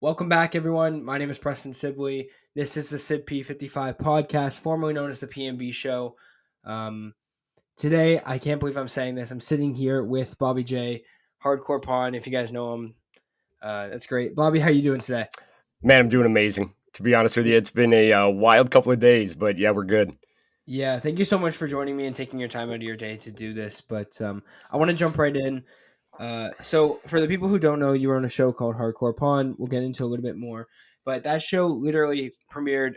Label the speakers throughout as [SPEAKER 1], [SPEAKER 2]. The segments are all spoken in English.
[SPEAKER 1] Welcome back, everyone. My name is Preston Sibley. This is the SIBP55 podcast, formerly known as the PMB show. Today, I can't believe I'm saying this. I'm sitting here with Bobby J, Hardcore Pawn. If you guys know him, that's great. Bobby, how you doing today?
[SPEAKER 2] Man, I'm doing amazing. To be honest with you, it's been a wild couple of days, but yeah, we're good.
[SPEAKER 1] Yeah, thank you so much for joining me and taking your time out of your day to do this. But I want to jump right in. So, for the people who don't know, you were on a show called Hardcore Pawn. We'll get into a little bit more. But that show literally premiered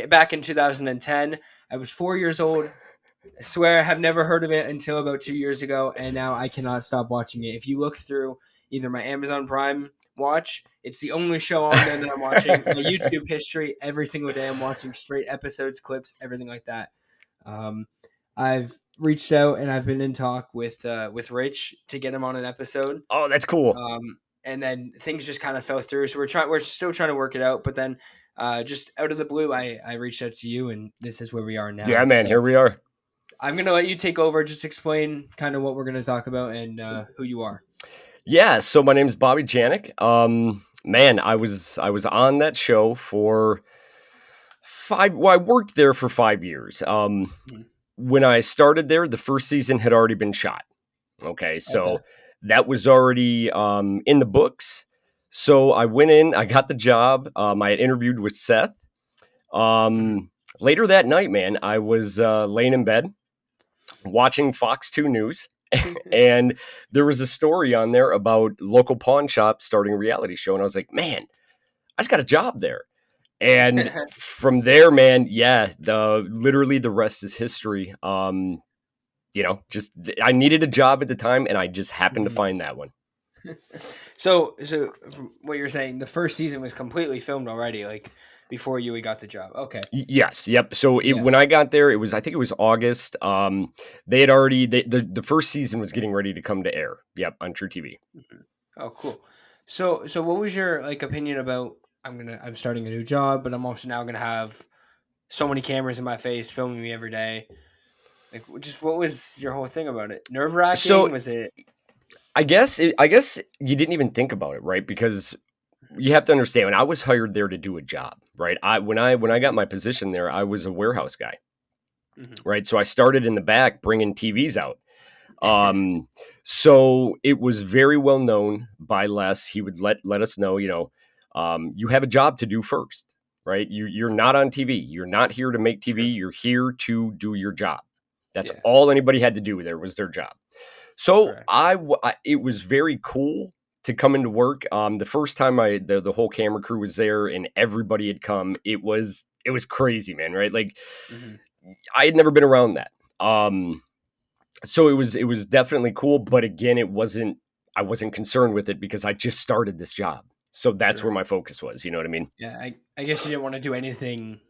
[SPEAKER 1] back in 2010. I was 4 years old. I swear I have never heard of it until about 2 years ago, and now I cannot stop watching it. If you look through either my Amazon Prime watch, it's the only show on there that I'm watching. My YouTube history, every single day I'm watching straight episodes, clips, everything like that. Um, I've reached out and I've been in talk with Rich to get him on an episode.
[SPEAKER 2] Oh, that's cool.
[SPEAKER 1] And then things just kind of fell through. So we're still trying to work it out. But then just out of the blue, I reached out to you, and this is where we are now.
[SPEAKER 2] Yeah, man,
[SPEAKER 1] So
[SPEAKER 2] here we are.
[SPEAKER 1] I'm gonna let you take over. Just explain kind of what we're gonna talk about and who you are.
[SPEAKER 2] Yeah, so my name's Bobby Janiec. Man, I was on that show for five. Well, I worked there for 5 years. When I started there, the first season had already been shot. Okay, so
[SPEAKER 1] Okay.
[SPEAKER 2] that was already in the books. So I went in, I got the job. I had interviewed with Seth. Later that night, man, I was laying in bed watching Fox 2 News. And there was a story on there about local pawn shop starting a reality show. And I was like, man, I just got a job there. And from there, man, yeah, literally the rest is history. Just I needed a job at the time, and I just happened to find that one.
[SPEAKER 1] So from what you're saying, the first season was completely filmed already, like before you got the job. Okay.
[SPEAKER 2] Yes, yep. So
[SPEAKER 1] Yeah.
[SPEAKER 2] when I got there, I think it was August. They had already the first season was getting ready to come to air. Yep, on True TV.
[SPEAKER 1] Oh, cool. So what was your opinion about I'm starting a new job, but I'm also now gonna have so many cameras in my face filming me every day. Like, just what was your whole thing about it? Nerve
[SPEAKER 2] So
[SPEAKER 1] wracking? Was it?
[SPEAKER 2] I guess you didn't even think about it, right? Because you have to understand when I was hired there to do a job, right? When I got my position there, I was a warehouse guy, right? So I started in the back bringing TVs out. So it was very well known by Les. He would let us know, you have a job to do first, right? You're not on TV. You're not here to make TV.
[SPEAKER 1] Sure.
[SPEAKER 2] You're here to do your job. That's
[SPEAKER 1] Yeah.
[SPEAKER 2] all anybody had to do there was their job. So
[SPEAKER 1] Correct.
[SPEAKER 2] it was very cool to come into work. The first time the whole camera crew was there and everybody had come, it was crazy, man. Right? Like I had never been around that. So it was definitely cool, but again, I wasn't concerned with it because I just started this job. So that's
[SPEAKER 1] Sure.
[SPEAKER 2] where my focus was. You know what I mean?
[SPEAKER 1] Yeah. I guess you didn't want to do anything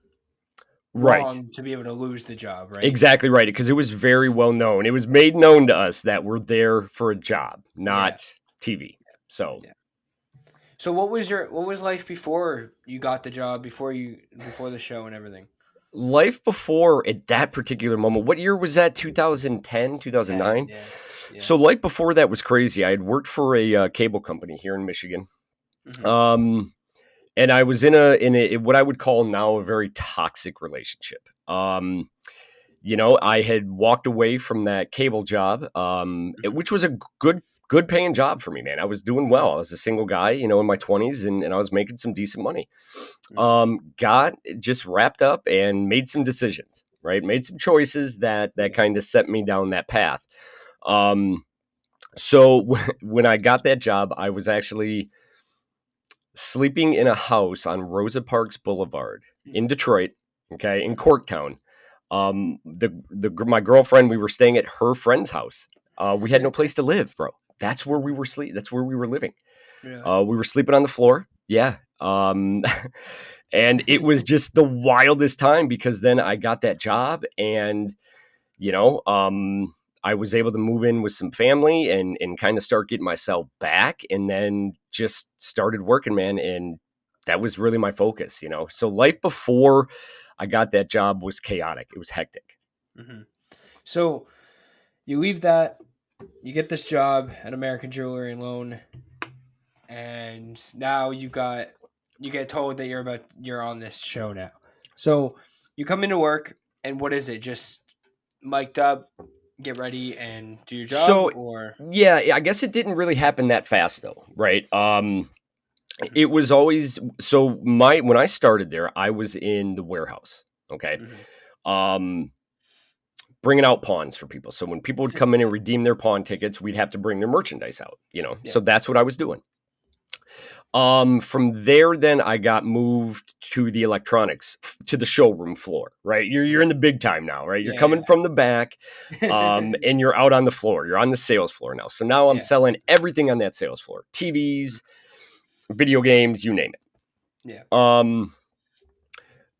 [SPEAKER 2] Right.
[SPEAKER 1] wrong to be able to lose the job, right?
[SPEAKER 2] Exactly right. Because it was very well known. It was made known to us that we're there for a job,
[SPEAKER 1] Yeah.
[SPEAKER 2] not TV. So
[SPEAKER 1] Yeah. So what was life before you got the job, before the show and everything?
[SPEAKER 2] life before at that particular moment, what year was that? 2010, 2009?
[SPEAKER 1] 10, yeah. Yeah.
[SPEAKER 2] So life before that was crazy. I had worked for a cable company here in Michigan. And I was in a what I would call now a very toxic relationship. I had walked away from that cable job, which was a good paying job for me, man. I was doing well. I was a single guy, in my 20s, and I was making some decent money. Got just wrapped up and made some decisions, right? Made some choices that kind of set me down that path. So when I got that job, I was actually sleeping in a house on Rosa Parks Boulevard in Detroit, okay, in Corktown. My girlfriend, we were staying at her friend's house. We had no place to live, bro. That's where we were That's where we were living.
[SPEAKER 1] Really?
[SPEAKER 2] We were sleeping on the floor. Yeah. And it was just the wildest time because then I got that job and, I was able to move in with some family and kind of start getting myself back and then just started working, man. And that was really my focus, So life before I got that job was chaotic. It was hectic.
[SPEAKER 1] So you leave that, you get this job at American Jewelry and Loan. and now you get told that you're on this show now. So you come into work, and what is it? Just mic'd up, get ready, and do your job,
[SPEAKER 2] So
[SPEAKER 1] or
[SPEAKER 2] yeah, I guess it didn't really happen that fast though, right?
[SPEAKER 1] Mhm,
[SPEAKER 2] It was always so my when I started there, I was in the warehouse. Okay.
[SPEAKER 1] mhm.
[SPEAKER 2] Um, bringing out pawns for people. So when people would come in and redeem their pawn tickets, we'd have to bring their merchandise out, you know.
[SPEAKER 1] Yeah.
[SPEAKER 2] So that's what I was doing. From there, then I got moved to the electronics, to the showroom floor, right? You're in the big time now, right? You're
[SPEAKER 1] Yeah,
[SPEAKER 2] coming from the back,
[SPEAKER 1] yeah.
[SPEAKER 2] and you're out on the floor. You're on the sales floor now. So now I'm
[SPEAKER 1] Yeah,
[SPEAKER 2] selling everything on that sales floor: TVs, video games, you name
[SPEAKER 1] yeah.
[SPEAKER 2] it.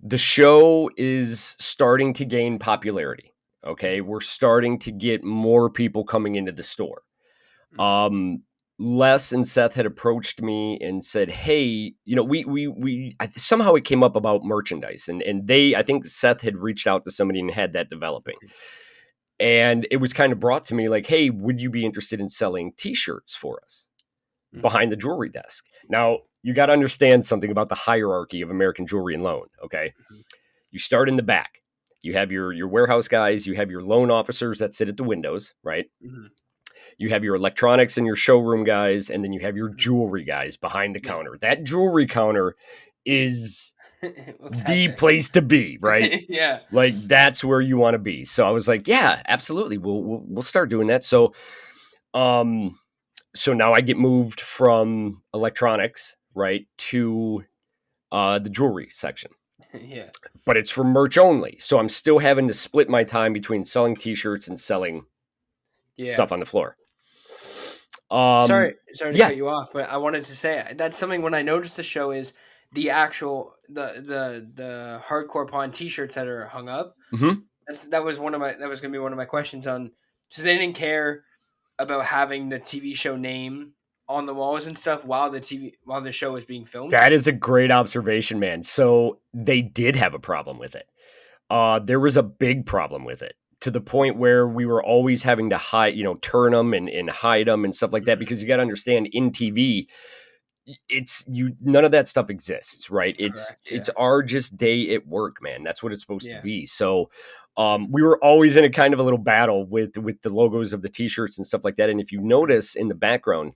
[SPEAKER 2] The show is starting to gain popularity. Okay, we're starting to get more people coming into the store.
[SPEAKER 1] Mhm.
[SPEAKER 2] Um, Les and Seth had approached me and said, "Hey, you know, somehow it came up about merchandise, and I think Seth had reached out to somebody and had that developing, and it was kind of brought to me like, hey, would you be interested in selling T-shirts for us
[SPEAKER 1] Mhm.
[SPEAKER 2] behind the jewelry desk?" Now you got to understand something about the hierarchy of American Jewelry and Loan. Okay,
[SPEAKER 1] Mhm.
[SPEAKER 2] you start in the back. You have your warehouse guys. You have your loan officers that sit at the windows, right?
[SPEAKER 1] Mhm.
[SPEAKER 2] You have your electronics and your showroom guys, and then you have your
[SPEAKER 1] Mhm.
[SPEAKER 2] jewelry guys behind the
[SPEAKER 1] Yeah.
[SPEAKER 2] counter. That jewelry counter is
[SPEAKER 1] It looks
[SPEAKER 2] the
[SPEAKER 1] hectic.
[SPEAKER 2] place to be, right?
[SPEAKER 1] Yeah.
[SPEAKER 2] Like that's where you want to be. So I was like, yeah, absolutely. We'll start doing that. Um so now I get moved from electronics, right, to the jewelry section.
[SPEAKER 1] Yeah.
[SPEAKER 2] But it's for merch only. So I'm still having to split my time between selling t-shirts and selling
[SPEAKER 1] Yeah.
[SPEAKER 2] stuff on the floor. Um
[SPEAKER 1] Sorry to
[SPEAKER 2] yeah.
[SPEAKER 1] cut you off, but I wanted to say that's something when I noticed the show is the actual the hardcore pawn T-shirts that are hung up.
[SPEAKER 2] Mhm.
[SPEAKER 1] That was gonna be one of my questions on. So they didn't care about having the TV show name on the walls and stuff while the show was being filmed.
[SPEAKER 2] That is a great observation, man. So they did have a problem with it. There was a big problem with it, to the point where we were always having to hide, turn them and hide them and stuff like that.
[SPEAKER 1] Mhm.
[SPEAKER 2] Because you got to understand, in TV, none of that stuff exists, right? It's
[SPEAKER 1] Correct.
[SPEAKER 2] it's
[SPEAKER 1] Yeah.
[SPEAKER 2] our just day at work, man. That's what it's supposed to
[SPEAKER 1] Yeah.
[SPEAKER 2] be. So, we were always in a kind of a little battle with the logos of the t-shirts and stuff like that. And if you
[SPEAKER 1] Mhm.
[SPEAKER 2] notice in the background,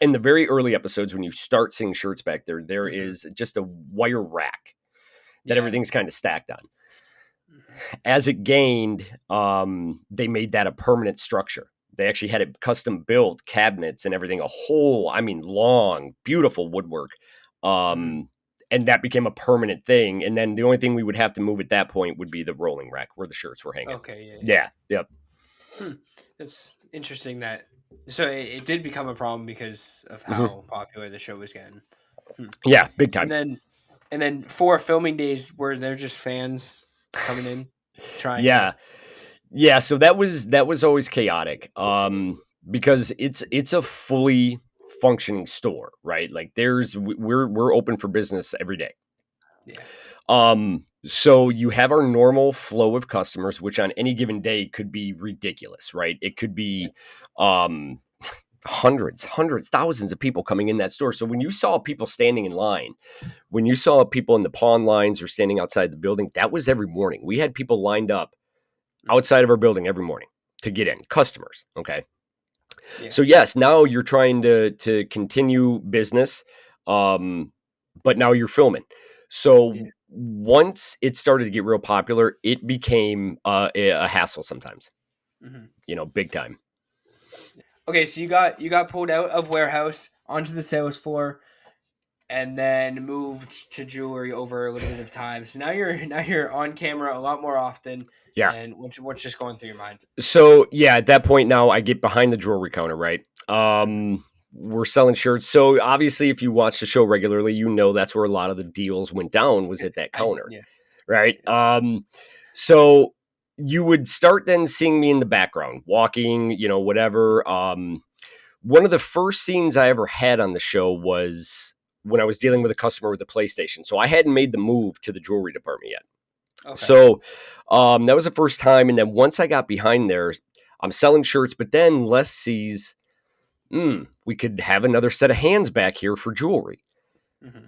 [SPEAKER 2] in the very early episodes, when you start seeing shirts back there
[SPEAKER 1] Mhm.
[SPEAKER 2] is just a wire rack that
[SPEAKER 1] Yeah.
[SPEAKER 2] everything's kind of stacked on.
[SPEAKER 1] Mhm.
[SPEAKER 2] As it gained, they made that a permanent structure. They actually had it custom built, cabinets and everything, a whole, I mean, long, beautiful woodwork.
[SPEAKER 1] Mhm.
[SPEAKER 2] Um, and that became a permanent thing. And then the only thing we would have to move at that point would be the rolling rack where the shirts were hanging.
[SPEAKER 1] Okay. Yeah. Yeah.
[SPEAKER 2] Yeah, yep.
[SPEAKER 1] Hmm. That's interesting. It did become a problem because of
[SPEAKER 2] Mhm.
[SPEAKER 1] how popular the show was getting. Hmm.
[SPEAKER 2] Yeah, big
[SPEAKER 1] And
[SPEAKER 2] time.
[SPEAKER 1] then and then for filming days where they're just fans coming in trying to.
[SPEAKER 2] Yeah. Yeah, so that was always chaotic. Because it's a fully functioning store, right? Like we're open for business every day.
[SPEAKER 1] Yeah.
[SPEAKER 2] So you have our normal flow of customers, which on any given day could be ridiculous, right? It could
[SPEAKER 1] Yeah.
[SPEAKER 2] be um hundreds, thousands of people coming in that store. So when you saw people standing in line, when you saw people in the pawn lines or standing outside the building, that was every morning. We had people lined up
[SPEAKER 1] Mhm.
[SPEAKER 2] outside of our building every morning to get in, customers. Okay.
[SPEAKER 1] Yeah.
[SPEAKER 2] So yes, now you're trying to continue business, but now you're filming. So
[SPEAKER 1] Yeah.
[SPEAKER 2] once it started to get real popular, it became a hassle sometimes.
[SPEAKER 1] Mhm.
[SPEAKER 2] Big time.
[SPEAKER 1] Okay, so you got pulled out of warehouse onto the sales floor and then moved to jewelry over a little bit of time. So now you're on camera a lot more often.
[SPEAKER 2] Yeah.
[SPEAKER 1] And what's just going through your mind?
[SPEAKER 2] So yeah, at that point now I get behind the jewelry counter, right?
[SPEAKER 1] Mhm.
[SPEAKER 2] We're selling shirts. So obviously if you watch the show regularly, that's where a lot of the deals went down, was at that
[SPEAKER 1] I
[SPEAKER 2] counter,
[SPEAKER 1] yeah.
[SPEAKER 2] right?
[SPEAKER 1] Yeah.
[SPEAKER 2] So you would start then seeing me in the background, walking, whatever. One of the first scenes I ever had on the show was when I was dealing with a customer with a PlayStation. So I hadn't made the move to the jewelry department yet.
[SPEAKER 1] Okay.
[SPEAKER 2] So that was the first time. And then once I got behind there, I'm selling shirts, but then Les sees we could have another set of hands back here for jewelry.
[SPEAKER 1] Mm-hmm.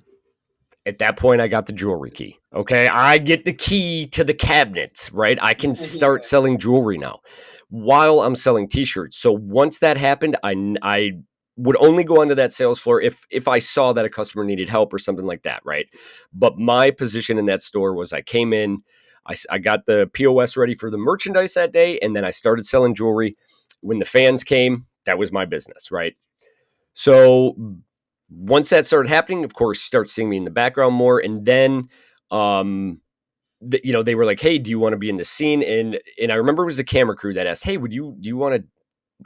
[SPEAKER 2] At that point, I got the jewelry key. Okay. I get the key to the cabinets, right? I can start selling jewelry now while I'm selling t-shirts. So once that happened, I would only go onto that sales floor if I saw that a customer needed help or something like that, right? But my position in that store was I came in, I got the POS ready for the merchandise that day, and then I started selling jewelry. When the fans came, that was my business, right? So once that started happening, of course, start seeing me in the background more. And then, they were like, "Hey, do you want to be in the scene?" And I remember it was the camera crew that asked, "Hey, do you want to?"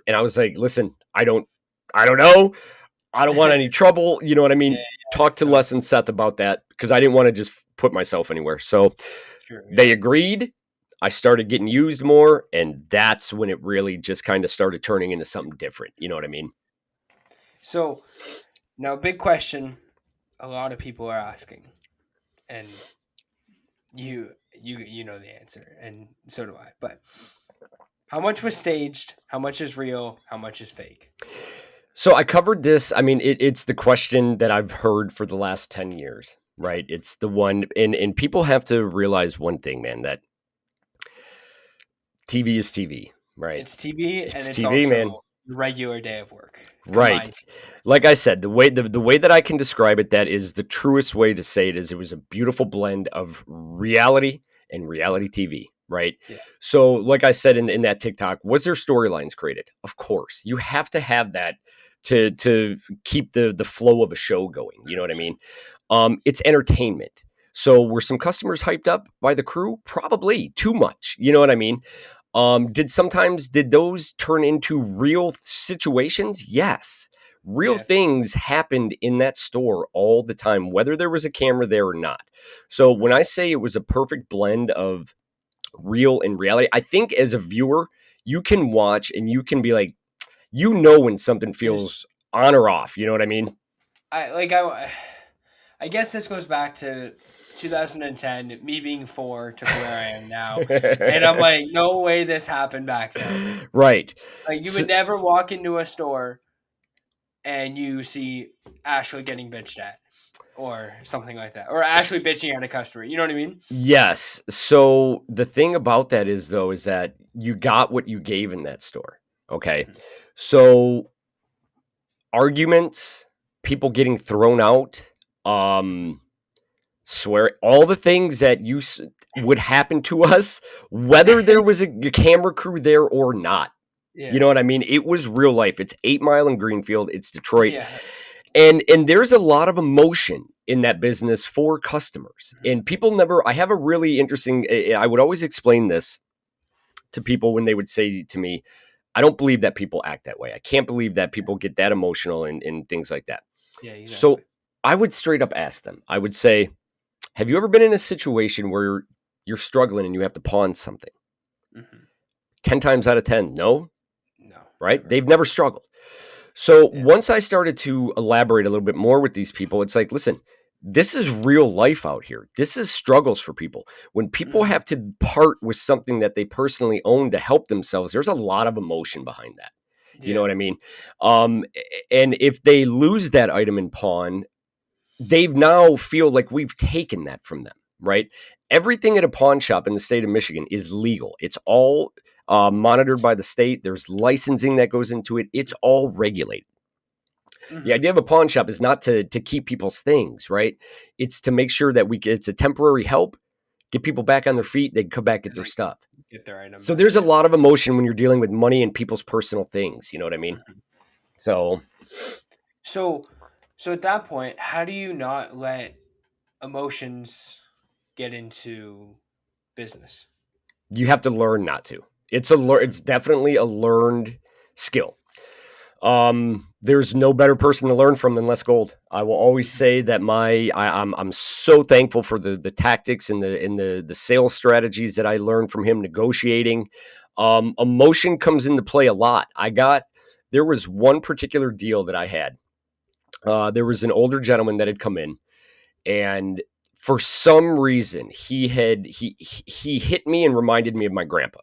[SPEAKER 2] And I was like, "Listen, I don't know. I don't want any trouble." You know what I mean? Talk to Les and Seth about that because I didn't want to just put myself anywhere. So they agreed. I started getting used more, and that's when it really just kind of started turning into something different. You know what I mean?
[SPEAKER 1] So now, big question a lot of people are asking, and you know the answer, and so do I. But how much was staged? How much is real? How much is fake?
[SPEAKER 2] So I covered this. I mean, it's the question that I've heard for the last 10 years, right? It's the one, and people have to realize one thing, man, that TV is TV, right?
[SPEAKER 1] It's TV, and it's
[SPEAKER 2] TV,
[SPEAKER 1] also
[SPEAKER 2] man.
[SPEAKER 1] regular day of work.
[SPEAKER 2] Right. Like I said, the way that I can describe it, that is the truest way to say it, is it was a beautiful blend of reality and reality TV, right?
[SPEAKER 1] Yeah.
[SPEAKER 2] So like I said in that TikTok, was there storylines created? Of course. You have to have that to keep the flow of a show going. You know what I mean? It's entertainment. So were some customers hyped up by the crew? Probably too much. You know what I mean? Did those turn into real situations? Yes. Real things happened in that store all the time, whether there was a camera there or not. So when I say it was a perfect blend of real and reality, I think as a viewer, you can watch and you can be like, when something feels on or off. You know what I mean?
[SPEAKER 1] I guess this goes back to 2010, me being 4 to where I am now. And I'm like, no way this happened back then.
[SPEAKER 2] Right.
[SPEAKER 1] Like, you would never walk into a store and you see Ashley getting bitched at or something like that. Or Ashley bitching at a customer. You know what I mean?
[SPEAKER 2] Yes. So the thing about that is that you got what you gave in that store. Okay. Mm-hmm. So arguments, people getting thrown out, swear, all the things that would happen to us, whether there was a camera crew there or not. Yeah. You know what I mean? It was real life. It's 8 Mile in Greenfield. It's Detroit. Yeah. And there's a lot of emotion in that business for customers. And people I have a really interesting, I would always explain this to people when they would say to me, I don't believe that people act that way. I can't believe that people get that emotional and things like that. Yeah, exactly. So I would straight up ask them, I would say, have you ever been in a situation where you're struggling and you have to pawn something? Mm-hmm. 10 times out of 10, no. Right? Never. They've never struggled. So once I started to elaborate a little bit more with these people, it's like, listen, this is real life out here. This is struggles for people. When people have to part with something that they personally own to help themselves, there's a lot of emotion behind that. You know what I mean? And if they lose that item in pawn, they now feel like we've taken that from them, right? Everything at a pawn shop in the state of Michigan is legal. It's all monitored by the state. There's licensing that goes into it. It's all regulated. Mm-hmm. The idea of a pawn shop is not to keep people's things, right? It's to make sure that it's a temporary help, get people back on their feet, they can come back, get their stuff. Get their item. So there's a lot of emotion when you're dealing with money and people's personal things. You know what I mean? Mm-hmm.
[SPEAKER 1] So at that point, how do you not let emotions get into business?
[SPEAKER 2] You have to learn not to. It's definitely a learned skill. There's no better person to learn from than Les Gold. I will always say that I'm so thankful for the tactics and the sales strategies that I learned from him negotiating. Emotion comes into play a lot. There was one particular deal that I had. There was an older gentleman that had come in, and for some reason he hit me and reminded me of my grandpa.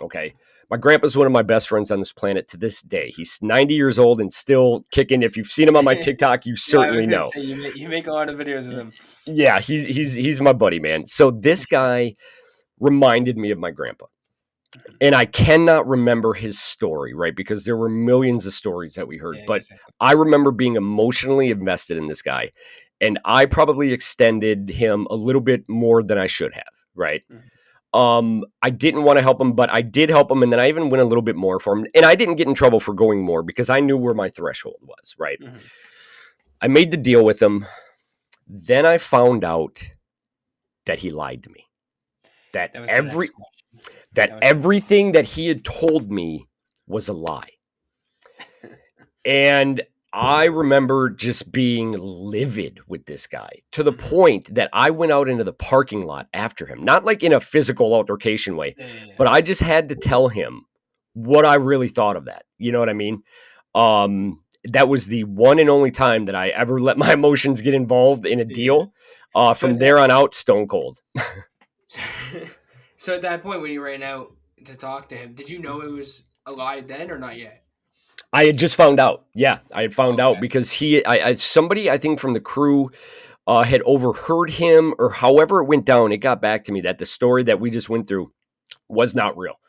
[SPEAKER 2] Okay. My grandpa's one of my best friends on this planet to this day. He's 90 years old and still kicking. If you've seen him on my TikTok, you
[SPEAKER 1] Yeah, I
[SPEAKER 2] certainly
[SPEAKER 1] was gonna
[SPEAKER 2] know.
[SPEAKER 1] say you make a lot of videos of him.
[SPEAKER 2] Yeah, he's my buddy, man. So this guy reminded me of my grandpa. And I cannot remember his story, right? Because there were millions of stories that we heard.
[SPEAKER 1] Yeah,
[SPEAKER 2] But
[SPEAKER 1] exactly.
[SPEAKER 2] I remember being emotionally invested in this guy. And I probably extended him a little bit more than I should have, right? I didn't want to help him, but I did help him. And then I even went a little bit more for him. And I didn't get in trouble for going more because I knew where my threshold was, right?
[SPEAKER 1] Mm-hmm.
[SPEAKER 2] I made the deal with him. Then I found out that he lied to me. That
[SPEAKER 1] That was my next question.
[SPEAKER 2] everything that he had told me was a lie. And I remember just being livid with this guy to the point that I went out into the parking lot after him, not like in a physical altercation way, but I just had to tell him what I really thought of that. You know what I mean? That was the one and only time that I ever let my emotions get involved in a deal. From there on out, stone cold.
[SPEAKER 1] So at that point, when you ran out to talk to him, did you know it was a lie then or not yet?
[SPEAKER 2] I had just found out. Yeah, I had found out because somebody I think from the crew had overheard him, or however it went down. It got back to me that the story that we just went through was not real,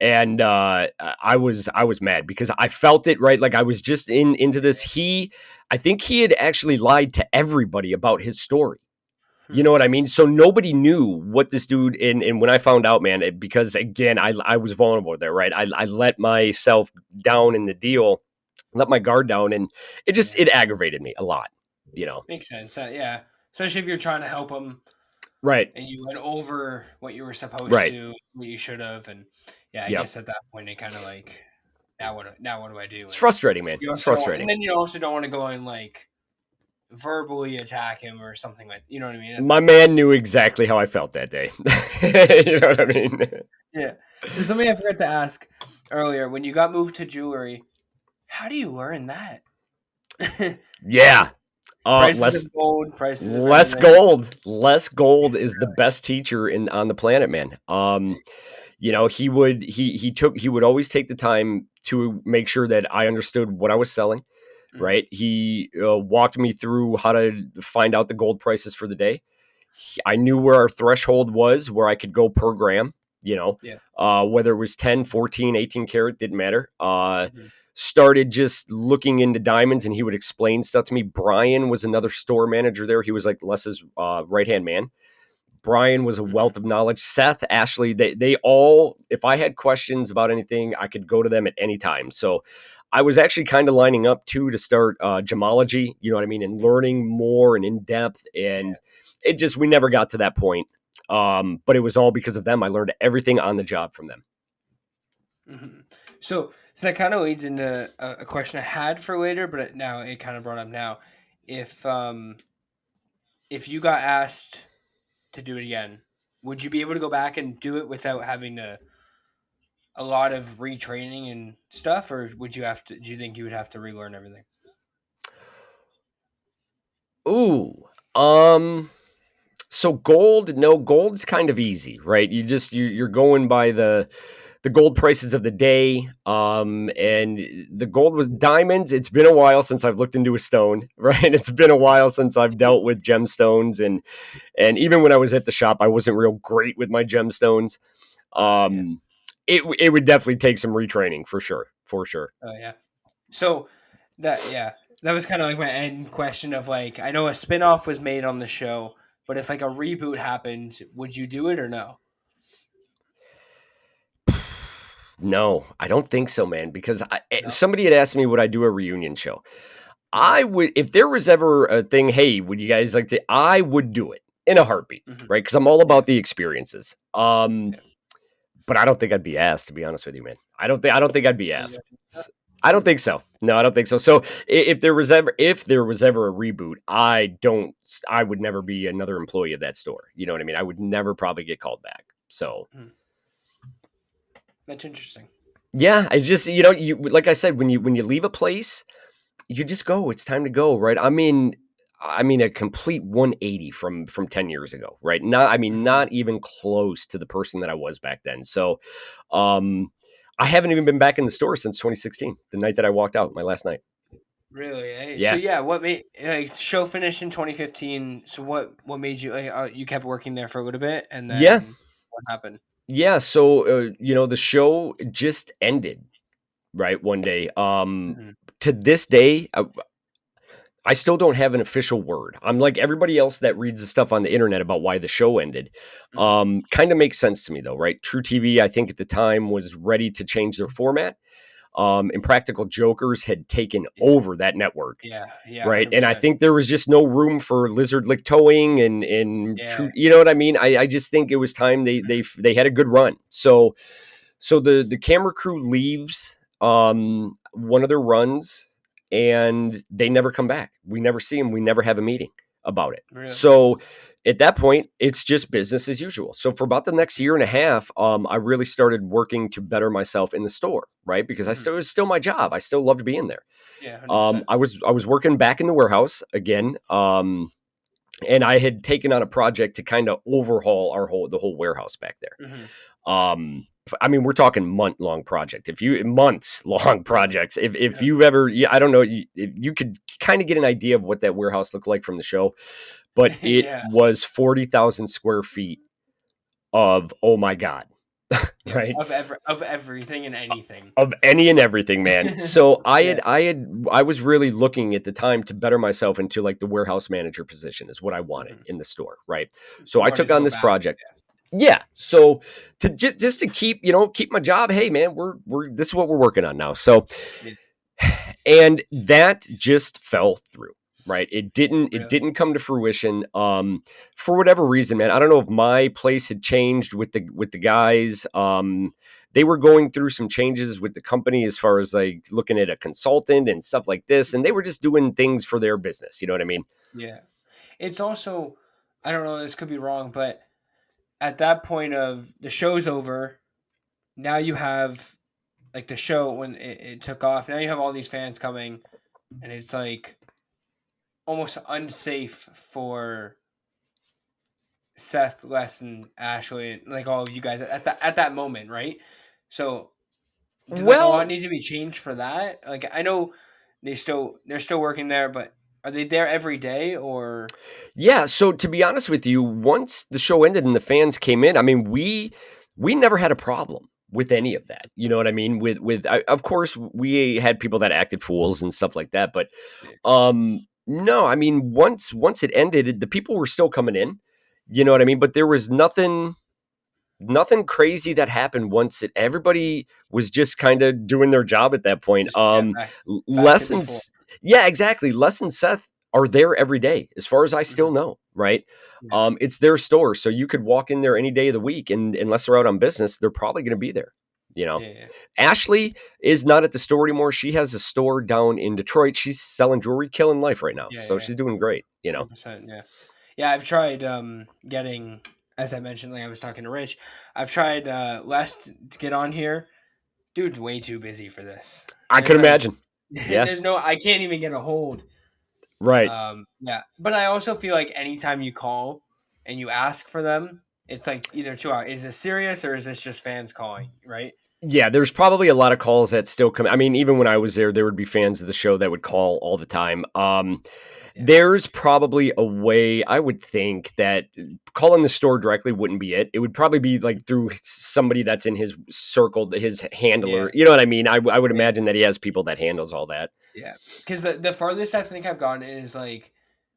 [SPEAKER 2] and I was mad because I felt it, right. Like I was just into this. I think he had actually lied to everybody about his story. You know what I mean? So nobody knew what this dude, and when I found out, man, because again, I was vulnerable there, right? I let myself down in the deal, let my guard down, and it aggravated me a lot, you know?
[SPEAKER 1] Makes sense. Yeah. Especially if you're trying to help them.
[SPEAKER 2] Right.
[SPEAKER 1] And you went over what you were supposed
[SPEAKER 2] Right.
[SPEAKER 1] to, what you should have. And yeah, I guess at that point, it kind of like, now what do I do?
[SPEAKER 2] It's frustrating, man. It's frustrating.
[SPEAKER 1] And then you also don't want to go and like verbally attack him or something like, you know what I mean?
[SPEAKER 2] My man knew exactly how I felt that day. You know what I mean?
[SPEAKER 1] Yeah. So something I forgot to ask earlier, when you got moved to jewelry, how do you learn that?
[SPEAKER 2] Yeah.
[SPEAKER 1] Prices of gold, prices of
[SPEAKER 2] less
[SPEAKER 1] everything.
[SPEAKER 2] gold. Less gold is the best teacher on the planet, man. You know, he would always take the time to make sure that I understood what I was selling. Right. He walked me through how to find out the gold prices for the day. I knew where our threshold was, where I could go per gram, you know, whether it was 10, 14, 18 karat, didn't matter. Started just looking into diamonds, and he would explain stuff to me. Brian was another store manager there. He was like Les's right-hand man. Brian was a wealth of knowledge. Seth, Ashley, they all, if I had questions about anything, I could go to them at any time. So I was actually kind of lining up too to start gemology, you know what I mean, and learning more and in depth. And we never got to that point. But it was all because of them. I learned everything on the job from them.
[SPEAKER 1] Mm-hmm. So that kind of leads into a question I had for later, but now it kind of brought up now. If you got asked to do it again, would you be able to go back and do it without having a lot of retraining and stuff, or would you have to? Do you think you would have to relearn everything?
[SPEAKER 2] Ooh, so gold's kind of easy, right? You're going by the gold prices of the day. And the gold was diamonds. It's been a while since I've looked into a stone, right? It's been a while since I've dealt with gemstones, and even when I was at the shop, I wasn't real great with my gemstones. It would definitely take some retraining for sure.
[SPEAKER 1] Oh yeah. So that was kind of like my end question of like, I know a spinoff was made on the show, but if like a reboot happened, would you do it or no?
[SPEAKER 2] No, I don't think so, man, because somebody had asked me would I do a reunion show. I would, if there was ever a thing, hey, would you guys like to, I would do it in a heartbeat, right? Because I'm all about the experiences. But I don't think I'd be asked, to be honest with you, man. I don't think I'd be asked. I don't think so. No, I don't think so. So if there was ever a reboot, I would never be another employee of that store. You know what I mean? I would never probably get called back. So
[SPEAKER 1] that's interesting.
[SPEAKER 2] Yeah, I just, you like I said, when you leave a place, you just go. It's time to go, right? I mean a complete 180 from 10 years ago, right? Not even close to the person that I was back then. So I haven't even been back in the store since 2016, the night that I walked out, my last night.
[SPEAKER 1] Really? Eh?
[SPEAKER 2] Yeah.
[SPEAKER 1] So yeah, what made show finished in 2015? So what made you you kept working there for a little bit, and
[SPEAKER 2] Yeah.
[SPEAKER 1] then what happened?
[SPEAKER 2] Yeah. So the show just ended, right, one day.
[SPEAKER 1] Mhm.
[SPEAKER 2] To this day, I still don't have an official word. I'm like everybody else that reads the stuff on the internet about why the show ended.
[SPEAKER 1] Mhm.
[SPEAKER 2] Kind of makes sense to me though, right? True TV, I think at the time was ready to change their format. And Practical Jokers had taken
[SPEAKER 1] Yeah.
[SPEAKER 2] over that network,
[SPEAKER 1] Yeah. Yeah.
[SPEAKER 2] right? And I
[SPEAKER 1] 100%.
[SPEAKER 2] think there was just no room for lizard lick towing and
[SPEAKER 1] Yeah.
[SPEAKER 2] true. You know what I mean? I just think it was time they had a good run. So the camera crew leaves one of their runs and they never come back. We never see them. We never have a meeting about it.
[SPEAKER 1] Really.
[SPEAKER 2] So at that point, it's just business as usual. So for about the next year and a half, I really started working to better myself in the store, right? Because it was still my job. I still loved being there.
[SPEAKER 1] Yeah. 100%.
[SPEAKER 2] I was working back in the warehouse again. And I had taken on a project to kind of overhaul the whole warehouse back there. I mean, we're talking month-long project. Months-long projects. If you've ever, I don't know, you could kind of get an idea of what that warehouse looked like from the show, but it was 40,000 square feet of, oh my God, right?
[SPEAKER 1] Of everything and anything.
[SPEAKER 2] Of any and everything, man. So I was really looking at the time to better myself into like the warehouse manager position is what I wanted in the store, right? So I took on this project. Yeah. So to just to keep my job. Hey man, this is what we're working on now. So, and that just fell through, right? It didn't come to fruition. For whatever reason, man, I don't know if my place had changed with the guys. They were going through some changes with the company as far as like looking at a consultant and stuff like this. And they were just doing things for their business. You know what I mean?
[SPEAKER 1] Yeah. It's also, I don't know, this could be wrong, but at that point of the show's over, now you have like the show when it took off. Now you have all these fans coming, and it's like almost unsafe for Seth, Les, and Ashley, and like all of you guys at that moment, right? So does like a lot need to be changed for that? Like I know they're still working there, but are they there every day or?
[SPEAKER 2] Yeah. So to be honest with you, once the show ended and the fans came in, I mean, we never had a problem with any of that. You know what I mean? Of course, we had people that acted fools and stuff like that. But no, I mean, once it ended, the people were still coming in. You know what I mean? But there was nothing crazy that happened once everybody was just kind of doing their job at that point. Lessons. Yeah, exactly. Les and Seth are there every day, as far as I still know, right? Yeah. It's their store, so you could walk in there any day of the week, and unless they're out on business, they're probably going to be there. You know, Ashley is not at the store anymore. She has a store down in Detroit. She's selling jewelry, killing life right now. She's doing great. You know,
[SPEAKER 1] 100%, yeah. I've tried getting, as I mentioned, like I was talking to Rich. I've tried Les to get on here. Dude's way too busy for this.
[SPEAKER 2] I could imagine. Yeah.
[SPEAKER 1] I can't even get a hold.
[SPEAKER 2] Right.
[SPEAKER 1] Yeah. But I also feel like anytime you call and you ask for them, it's like either 2 hours. Is this serious or is this just fans calling? Right.
[SPEAKER 2] Yeah. There's probably a lot of calls that still come. I mean, even when I was there would be fans of the show that would call all the time. There's probably a way, I would think, that calling the store directly wouldn't be it. It would probably be like through somebody that's in his circle, his handler. Yeah. You know what I mean? I would imagine that he has people that handles all that.
[SPEAKER 1] Yeah. Because the farthest I think I've gone is like,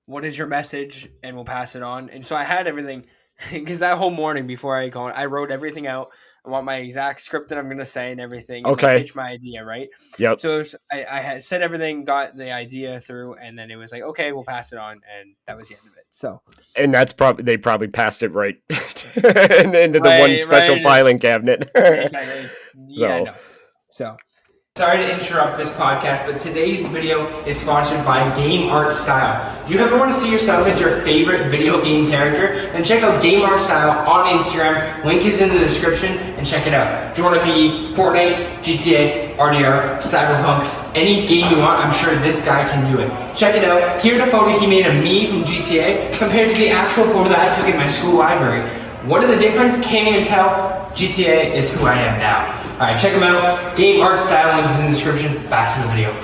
[SPEAKER 1] what is your message? And we'll pass it on. And so I had everything. Because that whole morning before I called, I wrote everything out. I want my exact script that I'm going to say and everything. And
[SPEAKER 2] okay.
[SPEAKER 1] Pitch my idea, right?
[SPEAKER 2] Yep.
[SPEAKER 1] So I had said everything, got the idea through, and then it was like, okay, we'll pass it on. And that was the end of it. So.
[SPEAKER 2] And that's they probably passed it right into the one special filing cabinet.
[SPEAKER 1] Exactly. Yeah, I know. So. Sorry to interrupt this podcast, but today's video is sponsored by Game Art Style. Do you ever want to see yourself as your favorite video game character? Then check out Game Art Style on Instagram. Link is in the description, and check it out. Do you want to be Fortnite, GTA, RDR, Cyberpunk, any game you want? I'm sure this guy can do it. Check it out. Here's a photo he made of me from GTA compared to the actual photo that I took in my school library. What are the difference? Can't even tell. GTA is who I am now. Alright, check them out. Game art style link is in the description. Back to the video.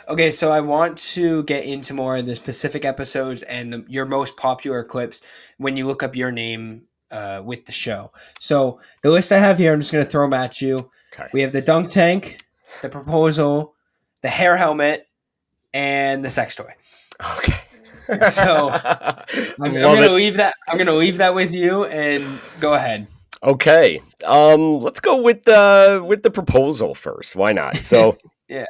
[SPEAKER 1] Okay, so I want to get into more of the specific episodes and your most popular clips when you look up your name with the show. So the list I have here, I'm just going to throw them at you.
[SPEAKER 2] Okay.
[SPEAKER 1] We have the dunk tank, the proposal, the hair helmet, and the sex toy.
[SPEAKER 2] Okay.
[SPEAKER 1] So I'm going to leave that. I'm going to leave that with you, and go ahead.
[SPEAKER 2] Okay. Let's go with the proposal first. Why not? So,
[SPEAKER 1] yeah.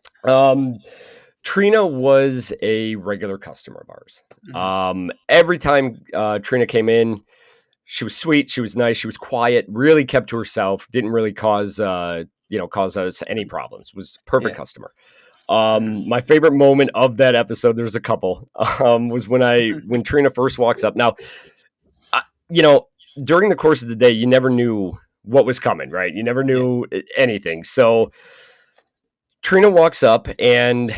[SPEAKER 2] Trina was a regular customer of ours. Every time Trina came in, she was sweet, she was nice, she was quiet, really kept to herself, didn't really cause us any problems. Was perfect customer. My favorite moment of that episode, there's a couple, was when Trina first walks up. Now, during the course of the day, you never knew what was coming, right? You never knew anything. So Trina walks up, and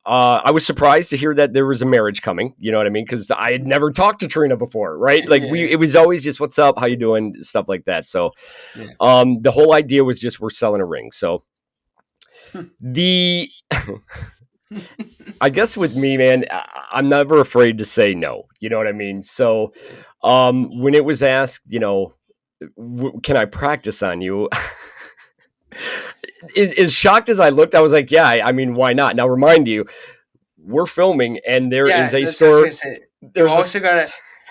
[SPEAKER 2] I was surprised to hear that there was a marriage coming. You know what I mean? Because I had never talked to Trina before, right? Like it was always just, what's up? How you doing? Stuff like that. So the whole idea was just, we're selling a ring. So I guess with me, man, I'm never afraid to say no. You know what I mean? So when it was asked, can I practice on you? As shocked as I looked, I was like, yeah, I mean, why not? Now, remind you, we're filming, and there is a store.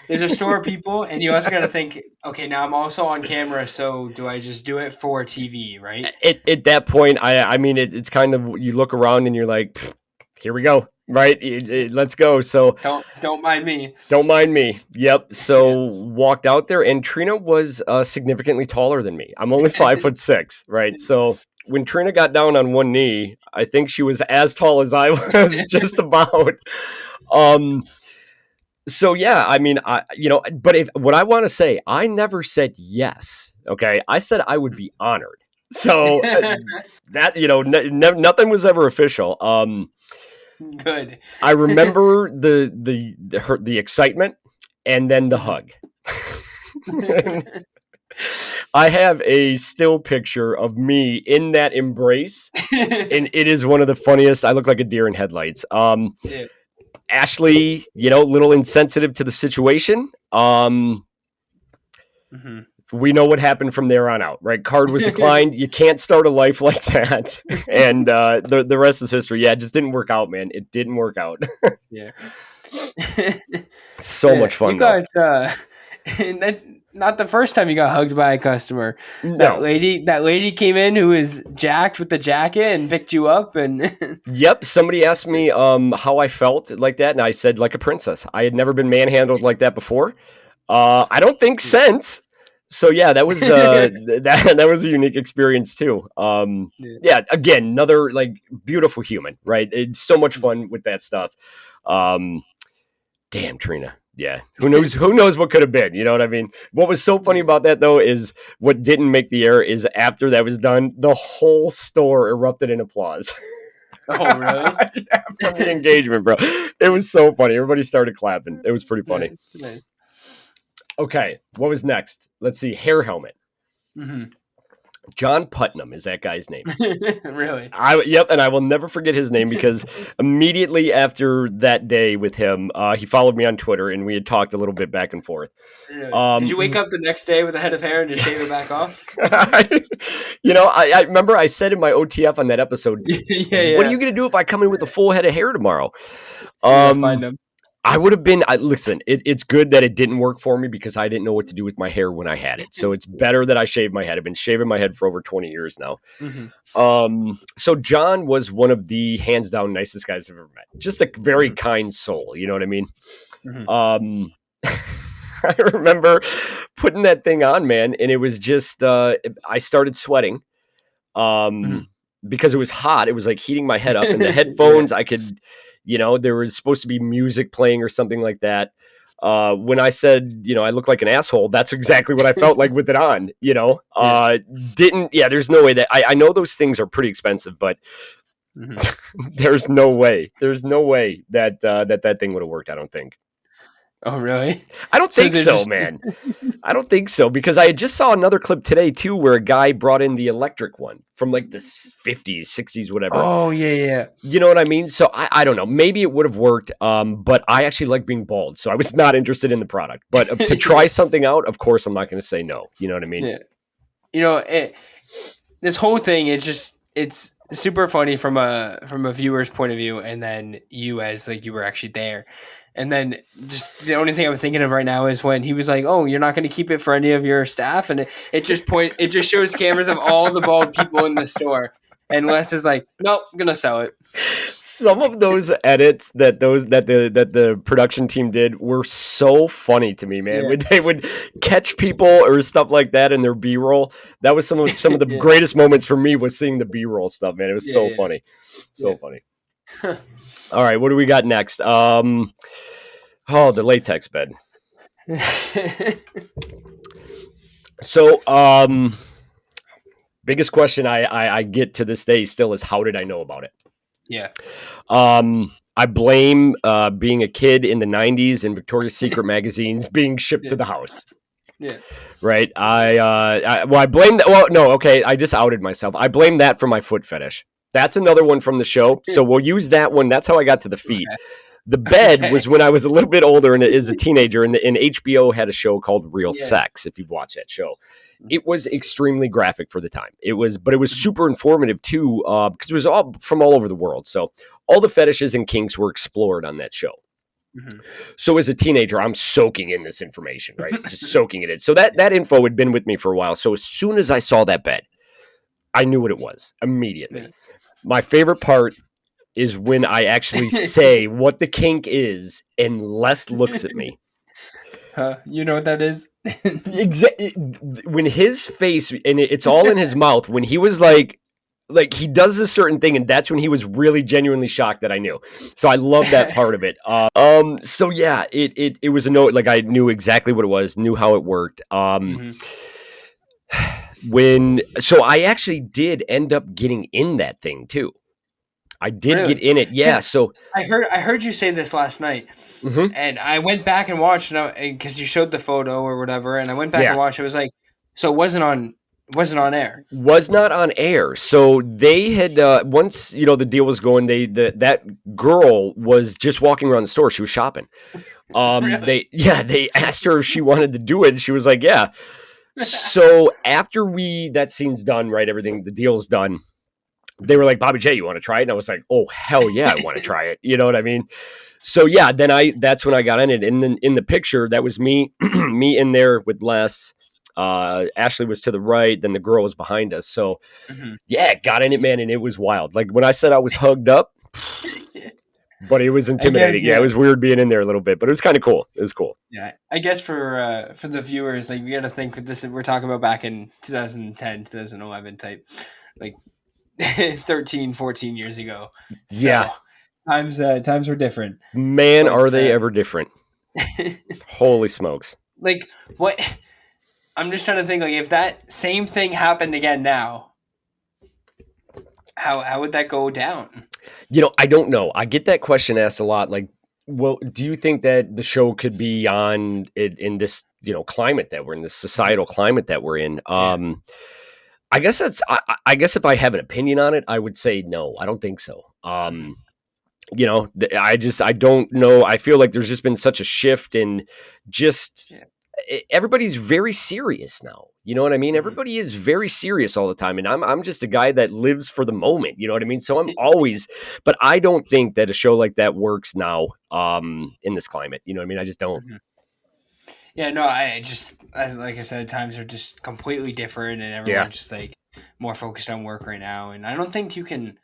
[SPEAKER 1] There's a store of people, and you also got to think, okay, now I'm also on camera, so do I just do it for TV, right?
[SPEAKER 2] At that point, I mean, it's kind of, you look around and you're like, here we go, right? Let's go. So
[SPEAKER 1] don't mind me.
[SPEAKER 2] Don't mind me. Yep. So walked out there, and Trina was significantly taller than me. I'm only 5'6", right? So when Trina got down on one knee, I think she was as tall as I was, just about. So yeah, I mean, but what I want to say, I never said yes. Okay, I said I would be honored. So that nothing was ever official.
[SPEAKER 1] Good.
[SPEAKER 2] I remember the excitement, and then the hug. I have a still picture of me in that embrace, and it is one of the funniest. I look like a deer in headlights. Ashley, little insensitive to the situation. We know what happened from there on out, right? Card was declined. You can't start a life like that. And the rest is history. Yeah, it just didn't work out, man. It didn't work out.
[SPEAKER 1] Yeah.
[SPEAKER 2] So much fun.
[SPEAKER 1] You got, not the first time you got hugged by a customer.
[SPEAKER 2] No.
[SPEAKER 1] That lady came in who was jacked with the jacket and picked you up. And
[SPEAKER 2] Yep. Somebody asked me how I felt like that, and I said, like a princess. I had never been manhandled like that before. I don't think since. So yeah, that was that was a unique experience too. Yeah, again, another like beautiful human, right? It's so much fun with that stuff. Damn, Trina. Yeah, who knows what could have been? You know what I mean? What was so funny about that though is what didn't make the air is after that was done, the whole store erupted in applause.
[SPEAKER 1] Oh, really?
[SPEAKER 2] Yeah, from the engagement, bro. It was so funny. Everybody started clapping. It was pretty funny.
[SPEAKER 1] Nice.
[SPEAKER 2] Okay, what was next? Let's see. Hair helmet. John Putnam is that guy's name.
[SPEAKER 1] Really?
[SPEAKER 2] Yep, and I will never forget his name because immediately after that day with him, he followed me on Twitter, and we had talked a little bit back and forth.
[SPEAKER 1] Really? Did you wake up the next day with a head of hair and just shave it back off?
[SPEAKER 2] I remember I said in my OTF on that episode,
[SPEAKER 1] yeah.
[SPEAKER 2] What are you going to do if I come in with a full head of hair tomorrow?
[SPEAKER 1] Find him.
[SPEAKER 2] I would have been, listen, it's good that it didn't work for me because I didn't know what to do with my hair when I had it. So it's better that I shaved my head. I've been shaving my head for over 20 years now. So John was one of the hands down nicest guys I've ever met. Just a very kind soul. You know what I mean? I remember putting that thing on, man. And it was just, I started sweating because it was hot. It was like heating my head up, and the headphones, I could... there was supposed to be music playing or something like that. When I said, I look like an asshole, that's exactly what I felt like with it on, there's no way that I know those things are pretty expensive, but there's no way that that thing would have worked. I don't think.
[SPEAKER 1] Oh, really?
[SPEAKER 2] I don't
[SPEAKER 1] So
[SPEAKER 2] think
[SPEAKER 1] they're
[SPEAKER 2] so,
[SPEAKER 1] just
[SPEAKER 2] man. I don't think so, because I just saw another clip today too where a guy brought in the electric one from like the 50s, 60s, whatever.
[SPEAKER 1] Oh, yeah.
[SPEAKER 2] You know what I mean? So I don't know. Maybe it would have worked, but I actually like being bald, so I was not interested in the product. But to try something out, of course, I'm not going to say no. You know what I mean?
[SPEAKER 1] Yeah. This whole thing, it's super funny from a viewer's point of view, and then you as like you were actually there. And then just the only thing I'm thinking of right now is when he was like, "Oh, you're not going to keep it for any of your staff," and it just shows cameras of all the bald people in the store, and Les is like, "Nope, I'm gonna sell it."
[SPEAKER 2] Some of those edits that the production team did were so funny to me, man.
[SPEAKER 1] Yeah.
[SPEAKER 2] When they would catch people or stuff like that in their B-roll, that was some of the
[SPEAKER 1] Yeah.
[SPEAKER 2] greatest moments for me was seeing the B-roll stuff, man. It was so funny, so funny. All right, what do we got next? The latex bed. So, biggest question I get to this day still is, how did I know about it?
[SPEAKER 1] Yeah.
[SPEAKER 2] I blame being a kid in the 90s and Victoria's Secret magazines being shipped to the house.
[SPEAKER 1] Yeah.
[SPEAKER 2] Right. I blame that. Well, no. Okay. I just outed myself. I blame that for my foot fetish. That's another one from the show. So we'll use that one. That's how I got to the feet. Okay. The bed was when I was a little bit older and as a teenager, and HBO had a show called Real Sex. If you've watched that show, it was extremely graphic for the time. But it was super informative too, because it was all from all over the world. So all the fetishes and kinks were explored on that show. Mm-hmm. So as a teenager, I'm soaking in this information, right? Just soaking it in. So that info had been with me for a while. So as soon as I saw that bed, I knew what it was immediately. Yeah. My favorite part is when I actually say what the kink is and Les looks at me.
[SPEAKER 1] You know what that is?
[SPEAKER 2] Exactly. When his face, and it's all in his mouth, when he was like he does a certain thing, and that's when he was really genuinely shocked that I knew. So I love that part of it. So yeah, it was a note. Like I knew exactly what it was, knew how it worked. So I actually did end up getting in that thing too. I did get in it, yeah. So
[SPEAKER 1] I heard you say this last night, and I went back and watched because you showed the photo or whatever, and I went back and watched. It was like, so it wasn't on air.
[SPEAKER 2] Was not on air. So they had once the deal was going. That girl was just walking around the store. She was shopping. Really? They asked her if she wanted to do it. She was like, yeah. So after that scene's done, right? Everything, the deal's done. They were like, Bobby J, you want to try it? And I was like, oh, hell yeah, I want to try it. You know what I mean? So yeah, that's when I got in it. And then in the picture, that was me, me in there with Les. Ashley was to the right, then the girl was behind us. So yeah, got in it, man, and it was wild. Like when I said I was hugged up, but it was intimidating. Yeah, it was weird being in there a little bit, but it was kind of cool. It was cool.
[SPEAKER 1] Yeah, I guess for the viewers, like we got to think with this. We're talking about back in 2010, 2011 type, like 13, 14 years ago. So,
[SPEAKER 2] yeah,
[SPEAKER 1] times were different.
[SPEAKER 2] Man, are they ever different? Holy smokes!
[SPEAKER 1] Like what? I'm just trying to think. Like if that same thing happened again now, how would that go down?
[SPEAKER 2] I don't know. I get that question asked a lot. Like, well, do you think that the show could be on in this, climate that we're in, this societal climate that we're in? I guess I guess if I have an opinion on it, I would say no. I don't think so. I don't know. I feel like there's just been such a shift in just everybody's very serious now. You know what I mean? Everybody is very serious all the time. And I'm just a guy that lives for the moment. You know what I mean? So I'm always, but I don't think that a show like that works now in this climate. You know what I mean? I just don't.
[SPEAKER 1] Yeah, no, like I said, times are just completely different and everyone's just like more focused on work right now. And I don't think you can,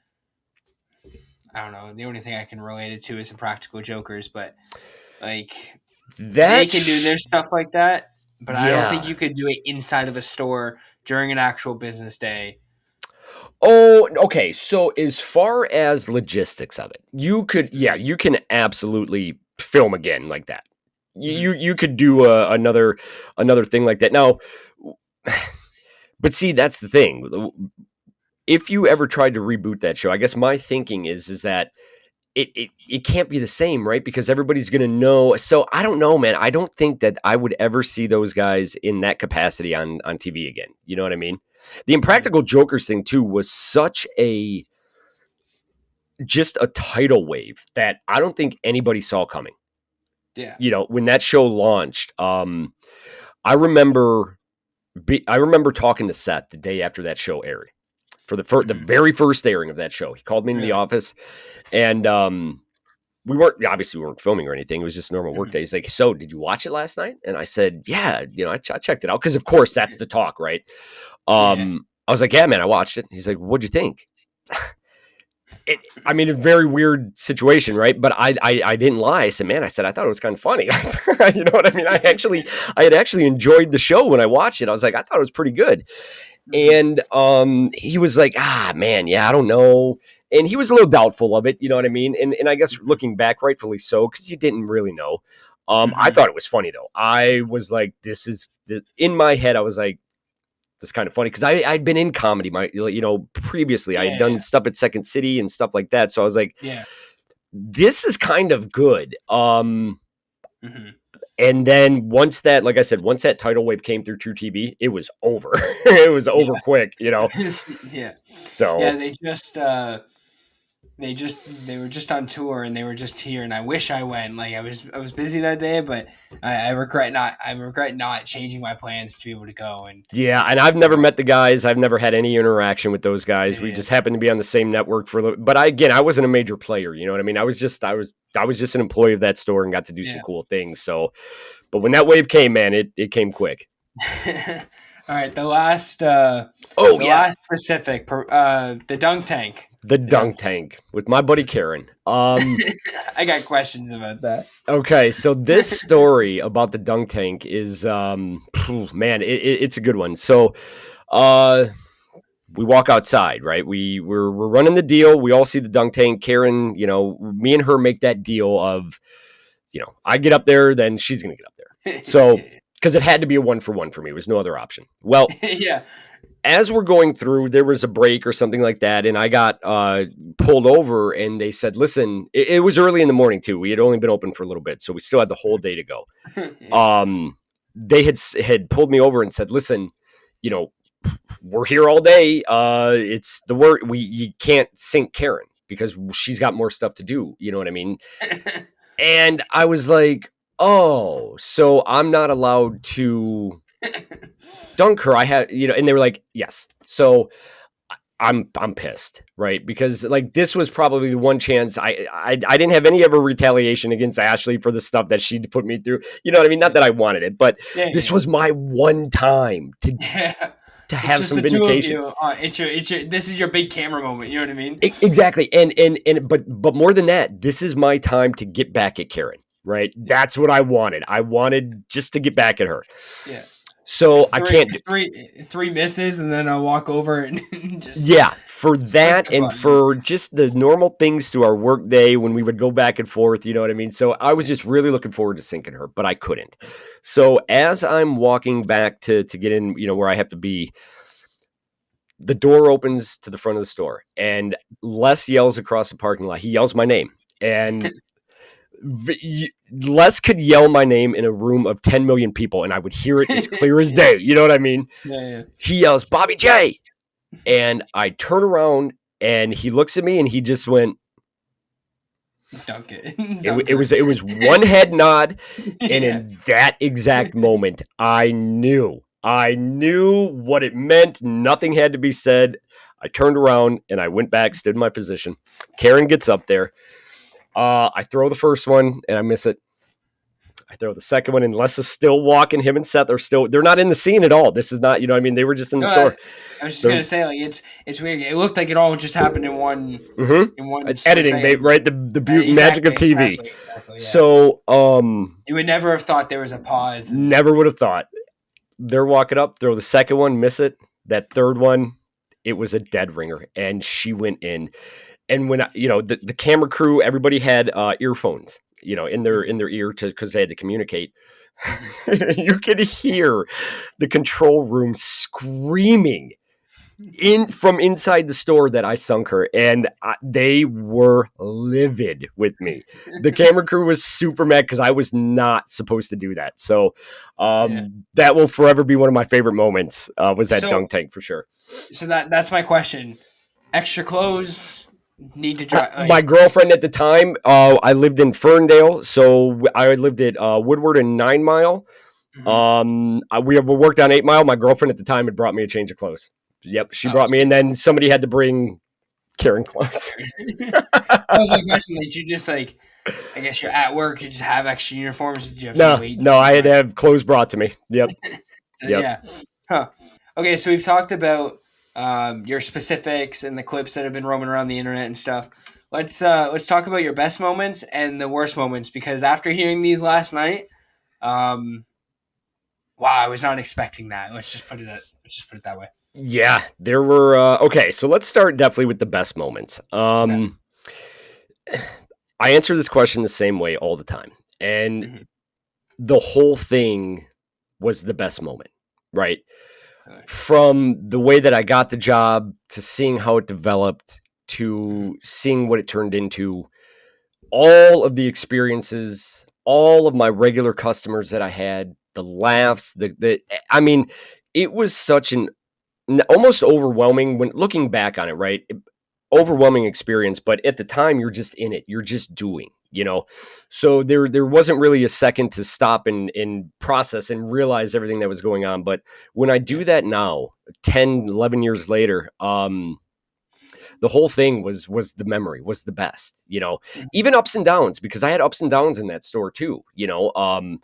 [SPEAKER 1] I don't know. The only thing I can relate it to is Impractical Jokers, but like they can do their stuff like that. But I don't think you could do it inside of a store during an actual business day.
[SPEAKER 2] Oh, okay. So as far as logistics of it, you can absolutely film again like that. You could do another thing like that. Now, but see, that's the thing. If you ever tried to reboot that show, I guess my thinking is that it can't be the same, right? Because everybody's going to know. So I don't know, man. I don't think that I would ever see those guys in that capacity on TV again. You know what I mean? The Impractical Jokers thing too was just a tidal wave that I don't think anybody saw coming.
[SPEAKER 1] Yeah.
[SPEAKER 2] You know, when that show launched, I remember talking to Seth the day after that show aired for the very first airing of that show. He called me into the office, and we weren't filming or anything. It was just a normal work day. He's like, "So, did you watch it last night?" And I said, "Yeah, I checked it out because, of course, that's the talk, right?" I was like, "Yeah, man, I watched it." He's like, "What'd you think?" A very weird situation, right? But I didn't lie. I said, I thought it was kind of funny. You know what I mean? I had actually enjoyed the show when I watched it. I was like, I thought it was pretty good. And he was like, man, yeah, I don't know. And he was a little doubtful of it, you know what I mean? And I guess looking back, rightfully so, because you didn't really know. I thought it was funny though. I was like, in my head, I was like, that's kind of funny because I'd been in comedy, previously. I had done stuff at Second City and stuff like that. So I was like, this is kind of good. And then once that tidal wave came through True TV, it was over. It was over quick, you know? So
[SPEAKER 1] they were just on tour and they were just here, and I wish I went. Like I was busy that day, but I regret not changing my plans to be able to go. And
[SPEAKER 2] I've never met the guys. I've never had any interaction with those guys. We just happened to be on the same network for a little. But I wasn't a major player. You know what I mean? I was just an employee of that store and got to do some cool things. So, but when that wave came, man, it came quick.
[SPEAKER 1] All right, the last specific, the dunk tank.
[SPEAKER 2] The dunk tank with my buddy Karen.
[SPEAKER 1] I got questions about that.
[SPEAKER 2] Okay, so this story about the dunk tank is, man, it's a good one. So, we walk outside, right? We're running the deal. We all see the dunk tank. Karen, me and her make that deal of, I get up there, then she's gonna get up there. So, because it had to be a 1-for-1 for me, it was no other option. Well, as we're going through, there was a break or something like that, and I got pulled over, and they said, listen, it was early in the morning, too. We had only been open for a little bit, so we still had the whole day to go. They had pulled me over and said, listen, we're here all day. It's the work. You can't sink Karen because she's got more stuff to do. You know what I mean? And I was like, oh, so I'm not allowed to dunk her. I had, and they were like, yes. So I'm pissed, right? Because like this was probably the one chance I didn't have any ever retaliation against Ashley for the stuff that she put me through. You know what I mean? Not that I wanted it, but this was my one time to have some vindication.
[SPEAKER 1] This is your big camera moment. You know what I mean?
[SPEAKER 2] Exactly. But more than that, this is my time to get back at Karen. Right. That's what I wanted. I wanted just to get back at her. Yeah. So I can't
[SPEAKER 1] three misses and then I'll walk over and just
[SPEAKER 2] for that and for just the normal things to our work day when we would go back and forth, you know what I mean? So I was just really looking forward to sinking her, but I couldn't. So as I'm walking back to get in, where I have to be, the door opens to the front of the store and Les yells across the parking lot. He yells my name and Les could yell my name in a room of 10 million people and I would hear it as clear as day. You know what I mean?
[SPEAKER 1] Yeah.
[SPEAKER 2] He yells, Bobby J. And I turn around and he looks at me and he just went,
[SPEAKER 1] dunk it.
[SPEAKER 2] It was one head nod. And in that exact moment, I knew what it meant. Nothing had to be said. I turned around and I went back, stood in my position. Karen gets up there. I throw the first one and I miss it. I throw the second one and Les is still walking. Him and Seth they're not in the scene at all. This is not, they were just in the store.
[SPEAKER 1] I was just going to say, like, it's weird. It looked like it all just happened in one,
[SPEAKER 2] editing, right? The beauty magic of TV.
[SPEAKER 1] Exactly, yeah.
[SPEAKER 2] So,
[SPEAKER 1] you would never have thought there was a pause.
[SPEAKER 2] Never would have thought. They're walking up, throw the second one, miss it. That third one, it was a dead ringer and she went in. And when the camera crew, everybody had earphones, in their ear because they had to communicate. You could hear the control room screaming from inside the store that I sunk her, and they were livid with me. The camera crew was super mad because I was not supposed to do that. So that will forever be one of my favorite moments. Was that dunk tank for sure?
[SPEAKER 1] So that's my question. Extra clothes need to dry.
[SPEAKER 2] My girlfriend at the time, I lived in Ferndale, so I lived at Woodward and 9 Mile. We worked on 8 Mile. My girlfriend at the time had brought me a change of clothes. Yep, she brought me, and then somebody had to bring Karen clothes.
[SPEAKER 1] That was my question. Did you just I guess you're at work, you just have extra uniforms? Did you have
[SPEAKER 2] no, I had to have clothes brought to me. Yep.
[SPEAKER 1] So, yeah. Huh. Okay, so we've talked about your specifics and the clips that have been roaming around the internet and stuff. Let's talk about your best moments and the worst moments, because after hearing these last night, wow, I was not expecting that. Let's just put it that way.
[SPEAKER 2] Yeah, there were. Okay, so let's start definitely with the best moments. I answer this question the same way all the time, and the whole thing was the best moment, right? From the way that I got the job to seeing how it developed to seeing what it turned into, all of the experiences, all of my regular customers that I had, the laughs, I mean, it was such an almost overwhelming when looking back on it, right? Overwhelming experience, but at the time you're just in it. You're just doing, So there wasn't really a second to stop and process and realize everything that was going on. But when I do that now, 10, 11 years later, the whole thing was the memory, was the best, even ups and downs, because I had ups and downs in that store too, I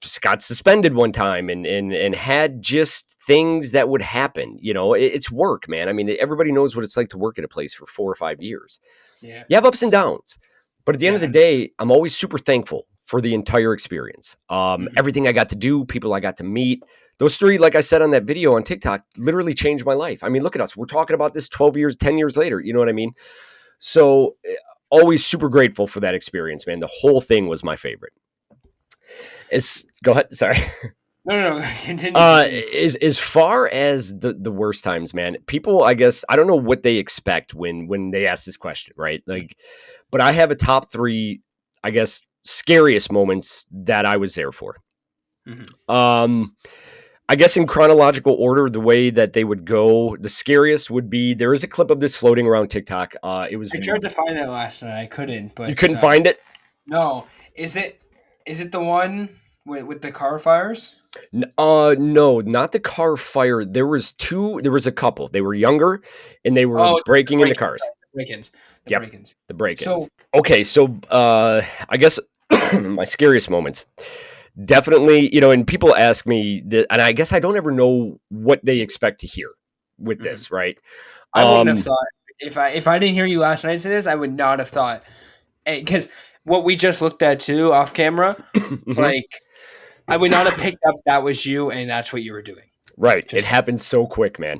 [SPEAKER 2] just got suspended one time and had just things that would happen. It's work, man. I mean, everybody knows what it's like to work at a place for 4 or 5 years. Yeah. You have ups and downs, but at the end of the day, I'm always super thankful for the entire experience. Everything I got to do, people I got to meet. Those 3, like I said on that video on TikTok, literally changed my life. I mean, look at us. We're talking about this 12 years, 10 years later. You know what I mean? So always super grateful for that experience, man. The whole thing was my favorite. Go ahead. Sorry.
[SPEAKER 1] No. Continue.
[SPEAKER 2] As far as the worst times, man, people, I guess, I don't know what they expect when they ask this question, right? But I have a top 3, I guess, scariest moments that I was there for. I guess in chronological order, the way that they would go, the scariest would be, there is a clip of this floating around TikTok. I
[SPEAKER 1] tried to find it last night. I couldn't, but
[SPEAKER 2] you couldn't find it?
[SPEAKER 1] No. Is it the one with the car fires?
[SPEAKER 2] No, not the car fire. There was a couple. They were younger and they were breaking into cars. The break-ins. So, I guess my scariest moments, definitely, and people ask me that, and I guess I don't ever know what they expect to hear with this, right?
[SPEAKER 1] I wouldn't have thought, if I didn't hear you last night say this, I would not have thought, because what we just looked at too off camera, I would not have picked up that was you and that's what you were doing.
[SPEAKER 2] Right. It happened so quick, man.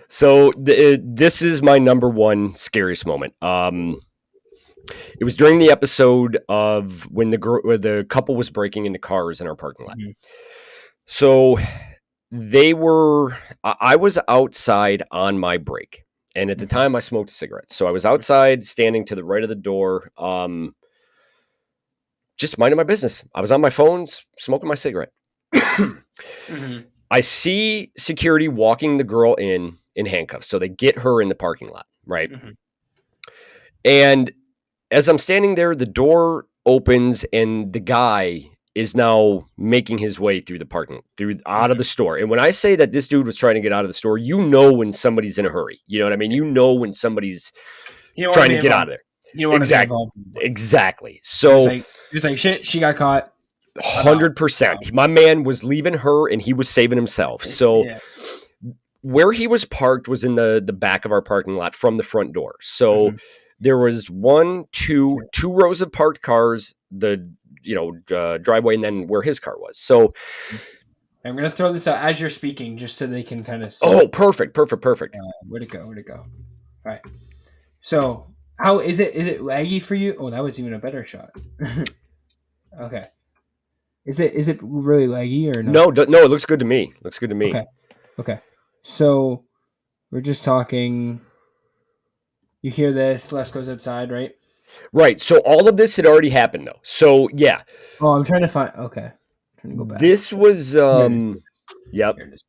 [SPEAKER 2] So this is my number 1 scariest moment. It was during the episode of when the couple was breaking into cars in our parking lot. So I was outside on my break. And at the time I smoked cigarettes. So I was outside standing to the right of the door, just minding my business. I was on my phone, smoking my cigarette. I see security walking the girl in handcuffs. So they get her in the parking lot, right? And as I'm standing there, the door opens and the guy is now making his way through the out of the store. And when I say that this dude was trying to get out of the store, when somebody's in a hurry. You know what I mean? When somebody's trying to get out of there.
[SPEAKER 1] You want to be involved.
[SPEAKER 2] Exactly. So
[SPEAKER 1] he's like, shit, she got caught.
[SPEAKER 2] 100%. My man was leaving her and he was saving himself. So where he was parked was in the back of our parking lot from the front door. So there was 2 rows of parked cars, the driveway, and then where his car was. So
[SPEAKER 1] I'm going to throw this out as you're speaking, just so they can kind of see.
[SPEAKER 2] Oh, perfect.
[SPEAKER 1] Where'd it go? All right. So how is it? Is it laggy for you? Oh, that was even a better shot. Okay. Is it really laggy or no?
[SPEAKER 2] No, it looks good to me.
[SPEAKER 1] Okay. Okay. So we're just talking. You hear this, Les goes outside, right?
[SPEAKER 2] Right. So all of this had already happened though. So yeah,
[SPEAKER 1] Oh, I'm trying to find. Okay. I'm trying to go back.
[SPEAKER 2] this was
[SPEAKER 1] Here it is.
[SPEAKER 2] yep.
[SPEAKER 1] Here it is.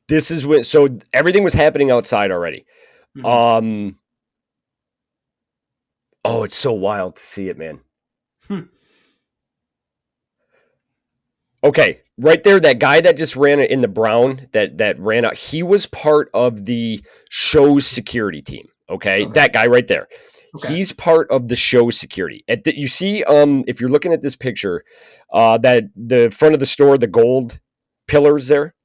[SPEAKER 2] This is when so everything was happening outside already.
[SPEAKER 1] Mhm.
[SPEAKER 2] Oh, it's so wild to see it, man.
[SPEAKER 1] Hmm.
[SPEAKER 2] Okay, right there, that guy that just ran in the brown that ran out, he was part of the show's security team. Okay,
[SPEAKER 1] Okay.
[SPEAKER 2] that guy right there,
[SPEAKER 1] Okay.
[SPEAKER 2] he's part of the show's security. You see, if you're looking at this picture, that the front of the store, the gold pillars there.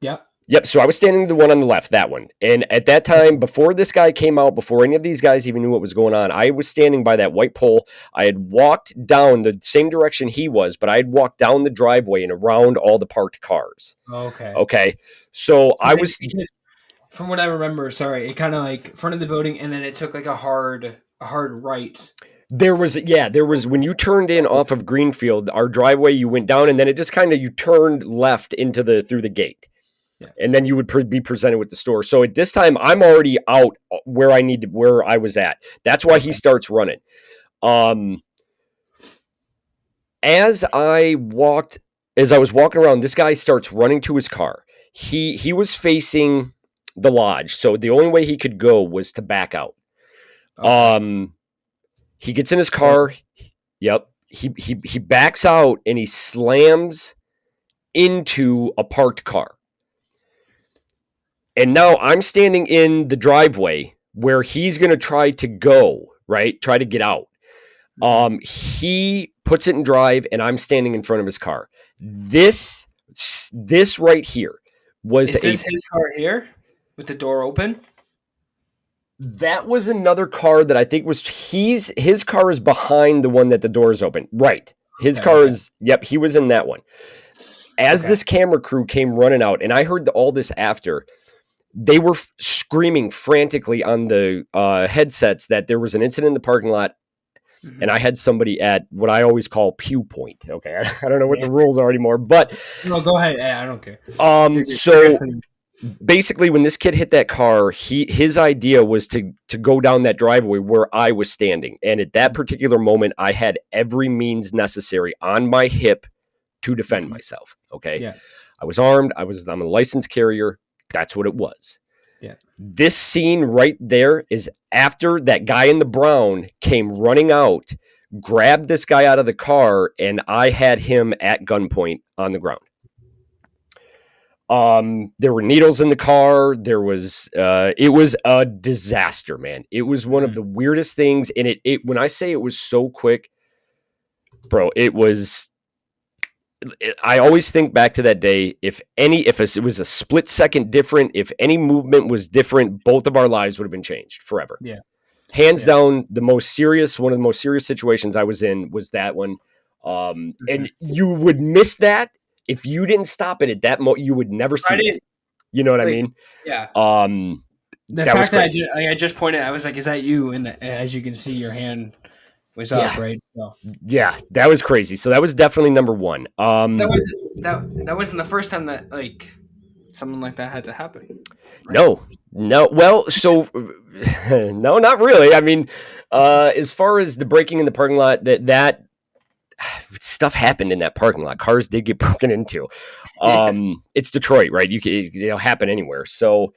[SPEAKER 1] Yep.
[SPEAKER 2] Yep. So I was standing the one on the left, that one. And at that time, before this guy came out, before any of these guys even knew what was going on, I was standing by that white pole. I had walked down the same direction he was, but I had walked down the driveway and around all the parked cars.
[SPEAKER 1] Okay.
[SPEAKER 2] Okay. So I was.
[SPEAKER 1] Because from what I remember, sorry, it kind of like front of the building, and then it took like a hard right.
[SPEAKER 2] There was when you turned in off of Greenfield, our driveway, you went down and then it just kind of, you turned left into through the gate.
[SPEAKER 1] Yeah.
[SPEAKER 2] And then you would be presented with the store. So at this time, I'm already out where I was at. That's why he starts running. As I was walking around, this guy starts running to his car. He was facing the lodge, so the only way he could go was to back out. Okay. He gets in his car. Yep. He backs out and he slams into a parked car. And now I'm standing in the driveway where he's going to try to go, right? Try to get out. He puts it in drive and I'm standing in front of his car. This right here was
[SPEAKER 1] Is this his car here with the door open?
[SPEAKER 2] That was another car that I think was his car is behind the one that the door is open. Right. His car is, yep, he was in that one. As this camera crew came running out, and I heard all this after, they were screaming frantically on the headsets that there was an incident in the parking lot, and I had somebody at what I always call pew point. Okay, I don't know what the rules are anymore, but
[SPEAKER 1] no, go ahead. I don't care.
[SPEAKER 2] So basically, when this kid hit that car, his idea was to go down that driveway where I was standing, and at that particular moment, I had every means necessary on my hip to defend myself. Okay,
[SPEAKER 1] yeah.
[SPEAKER 2] I was armed. I'm a licensed carrier. That's what it was.
[SPEAKER 1] Yeah.
[SPEAKER 2] This scene right there is after that guy in the brown came running out, grabbed this guy out of the car, and I had him at gunpoint on the ground. There were needles in the car. There was, it was a disaster, man. It was one of the weirdest things. And when I say it was so quick, bro, I always think back to that day. If it was a split second different, if any movement was different, both of our lives would have been changed forever.
[SPEAKER 1] Yeah.
[SPEAKER 2] Hands down, one of the most serious situations I was in was that one. And you would miss that if you didn't stop it at that moment. You would never see it. You know what I mean?
[SPEAKER 1] Yeah.
[SPEAKER 2] The fact that
[SPEAKER 1] I just pointed, I was like, "Is that you?" And as you can see, your hand was up, right? So.
[SPEAKER 2] Yeah, that was crazy. So that was definitely number one.
[SPEAKER 1] That wasn't the first time that like something like that had to happen.
[SPEAKER 2] Right? No. Well, so no, not really. I mean, as far as the breaking in the parking lot, that stuff happened in that parking lot. Cars did get broken into. It's Detroit, right? It'll happen anywhere. So,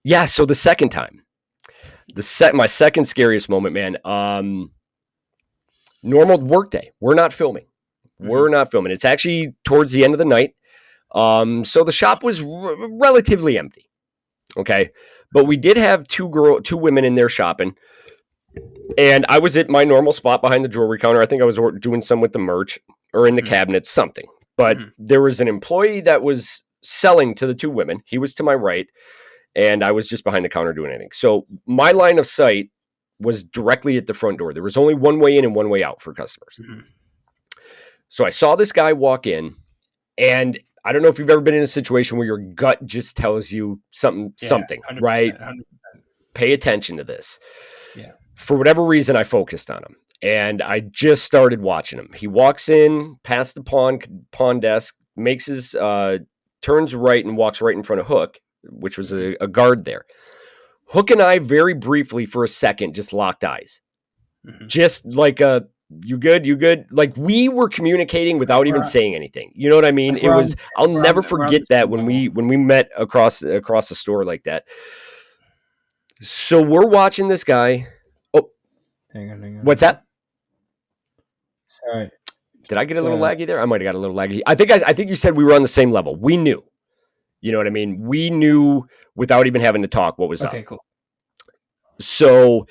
[SPEAKER 2] yeah. So the second time. My second scariest moment, man. Normal work day. We're not filming. It's actually towards the end of the night. So the shop was relatively empty. Okay. But we did have two women in there shopping. And I was at my normal spot behind the jewelry counter. I think I was doing some with the merch or in the cabinets, something. But there was an employee that was selling to the two women. He was to my right. And I was just behind the counter doing anything. So my line of sight was directly at the front door. There was only one way in and one way out for customers. So I saw this guy walk in, and I don't know if you've ever been in a situation where your gut just tells you something, right? 100%. Pay attention to this.
[SPEAKER 1] Yeah.
[SPEAKER 2] For whatever reason, I focused on him, and I just started watching him. He walks in past the pawn desk, makes his turns right and walks right in front of Hook, which was a guard there. Hook and I very briefly for a second just locked eyes. Just like a you good? Like we were communicating without even saying anything. You know what I mean? It was I'll never forget that when we met across the store like that. So we're watching this guy. Oh,
[SPEAKER 1] hang on.
[SPEAKER 2] What's that?
[SPEAKER 1] Sorry.
[SPEAKER 2] Did I get a little laggy there? I might have got a little laggy. I think you said we were on the same level. We knew. You know what I mean? We knew without even having to talk what was up.
[SPEAKER 1] Okay, cool.
[SPEAKER 2] So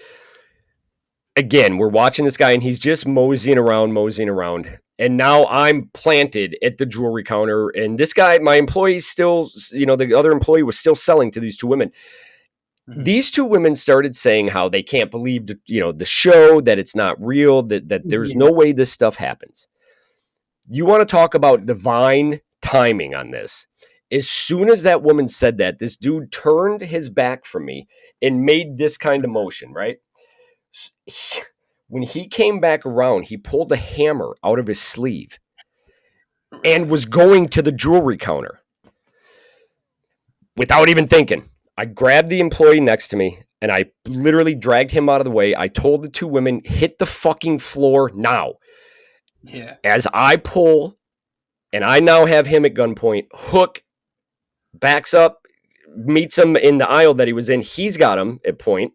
[SPEAKER 2] again, we're watching this guy and he's just moseying around. And now I'm planted at the jewelry counter. And this guy, my employee still, the other employee was still selling to these two women. These two women started saying how they can't believe, the show, that it's not real, that there's no way this stuff happens. You want to talk about divine timing on this. As soon as that woman said that, this dude turned his back from me and made this kind of motion, right? When he came back around, he pulled a hammer out of his sleeve and was going to the jewelry counter. Without even thinking, I grabbed the employee next to me and I literally dragged him out of the way. I told the two women, hit the fucking floor now.
[SPEAKER 1] Yeah.
[SPEAKER 2] As I pull, and I now have him at gunpoint, Hook backs up, meets him in the aisle that he was in. He's got him at point.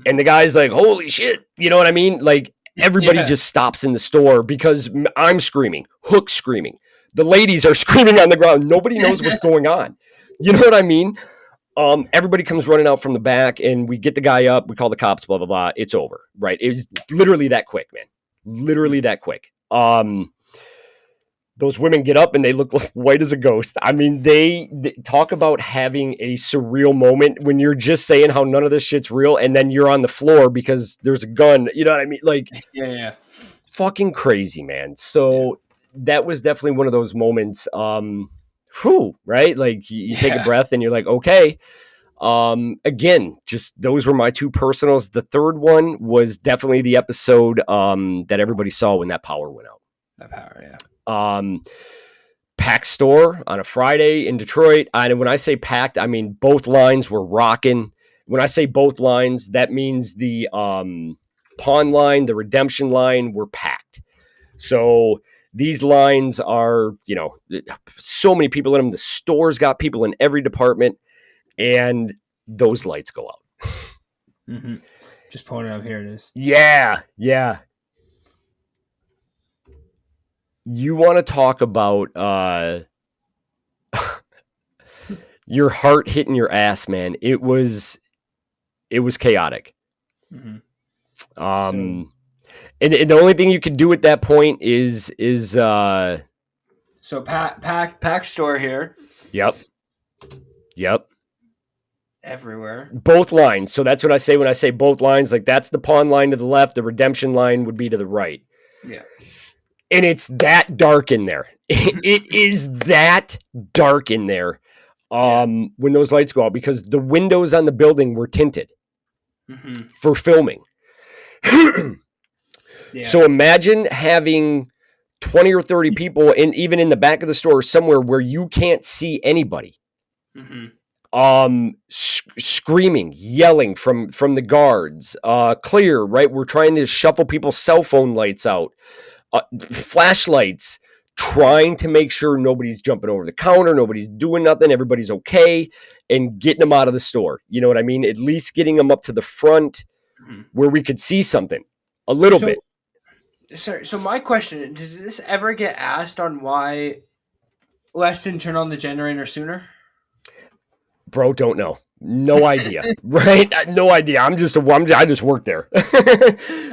[SPEAKER 2] And the guy's like, holy shit. You know what I mean? Like everybody just stops in the store because I'm screaming, Hook's screaming. The ladies are screaming on the ground. Nobody knows what's going on. You know what I mean? Everybody comes running out from the back and we get the guy up. We call the cops, blah, blah, blah. It's over, right? It was literally that quick, man. Literally that quick. Those women get up and they look like white as a ghost. I mean, they talk about having a surreal moment when you're just saying how none of this shit's real. And then you're on the floor because there's a gun. You know what I mean? Like,
[SPEAKER 1] yeah.
[SPEAKER 2] Fucking crazy, man. So that was definitely one of those moments. Right? Like you take a breath and you're like, okay. Again, just those were my two personals. The third one was definitely the episode that everybody saw when that power went out.
[SPEAKER 1] That power, yeah.
[SPEAKER 2] Packed store on a Friday in Detroit. And when I say packed, I mean both lines were rocking. When I say both lines, that means the pawn line, the redemption line were packed. So these lines are, so many people in them. The store's got people in every department, and those lights go out.
[SPEAKER 1] Just pulling it up. Here it is.
[SPEAKER 2] Yeah. You want to talk about your heart hitting your ass, man. It was chaotic. And the only thing you could do at that point is
[SPEAKER 1] so pack store here.
[SPEAKER 2] Yep.
[SPEAKER 1] Everywhere.
[SPEAKER 2] Both lines. So that's what I say when I say both lines. Like that's the pawn line to the left. The redemption line would be to the right.
[SPEAKER 1] Yeah.
[SPEAKER 2] And it's that dark in there. It is that dark in there when those lights go out because the windows on the building were tinted for filming. So imagine having 20 or 30 people even in the back of the store somewhere where you can't see anybody. Screaming, yelling from the guards, clear, right? We're trying to shuffle people's cell phone lights out. Flashlights, trying to make sure nobody's jumping over the counter, nobody's doing nothing, everybody's okay, and getting them out of the store. You know what I mean? At least getting them up to the front where we could see something a little bit.
[SPEAKER 1] Sorry, so my question, did this ever get asked on why Les didn't turn on the generator sooner?
[SPEAKER 2] Bro, don't know. No idea. Right? No idea. I just work there.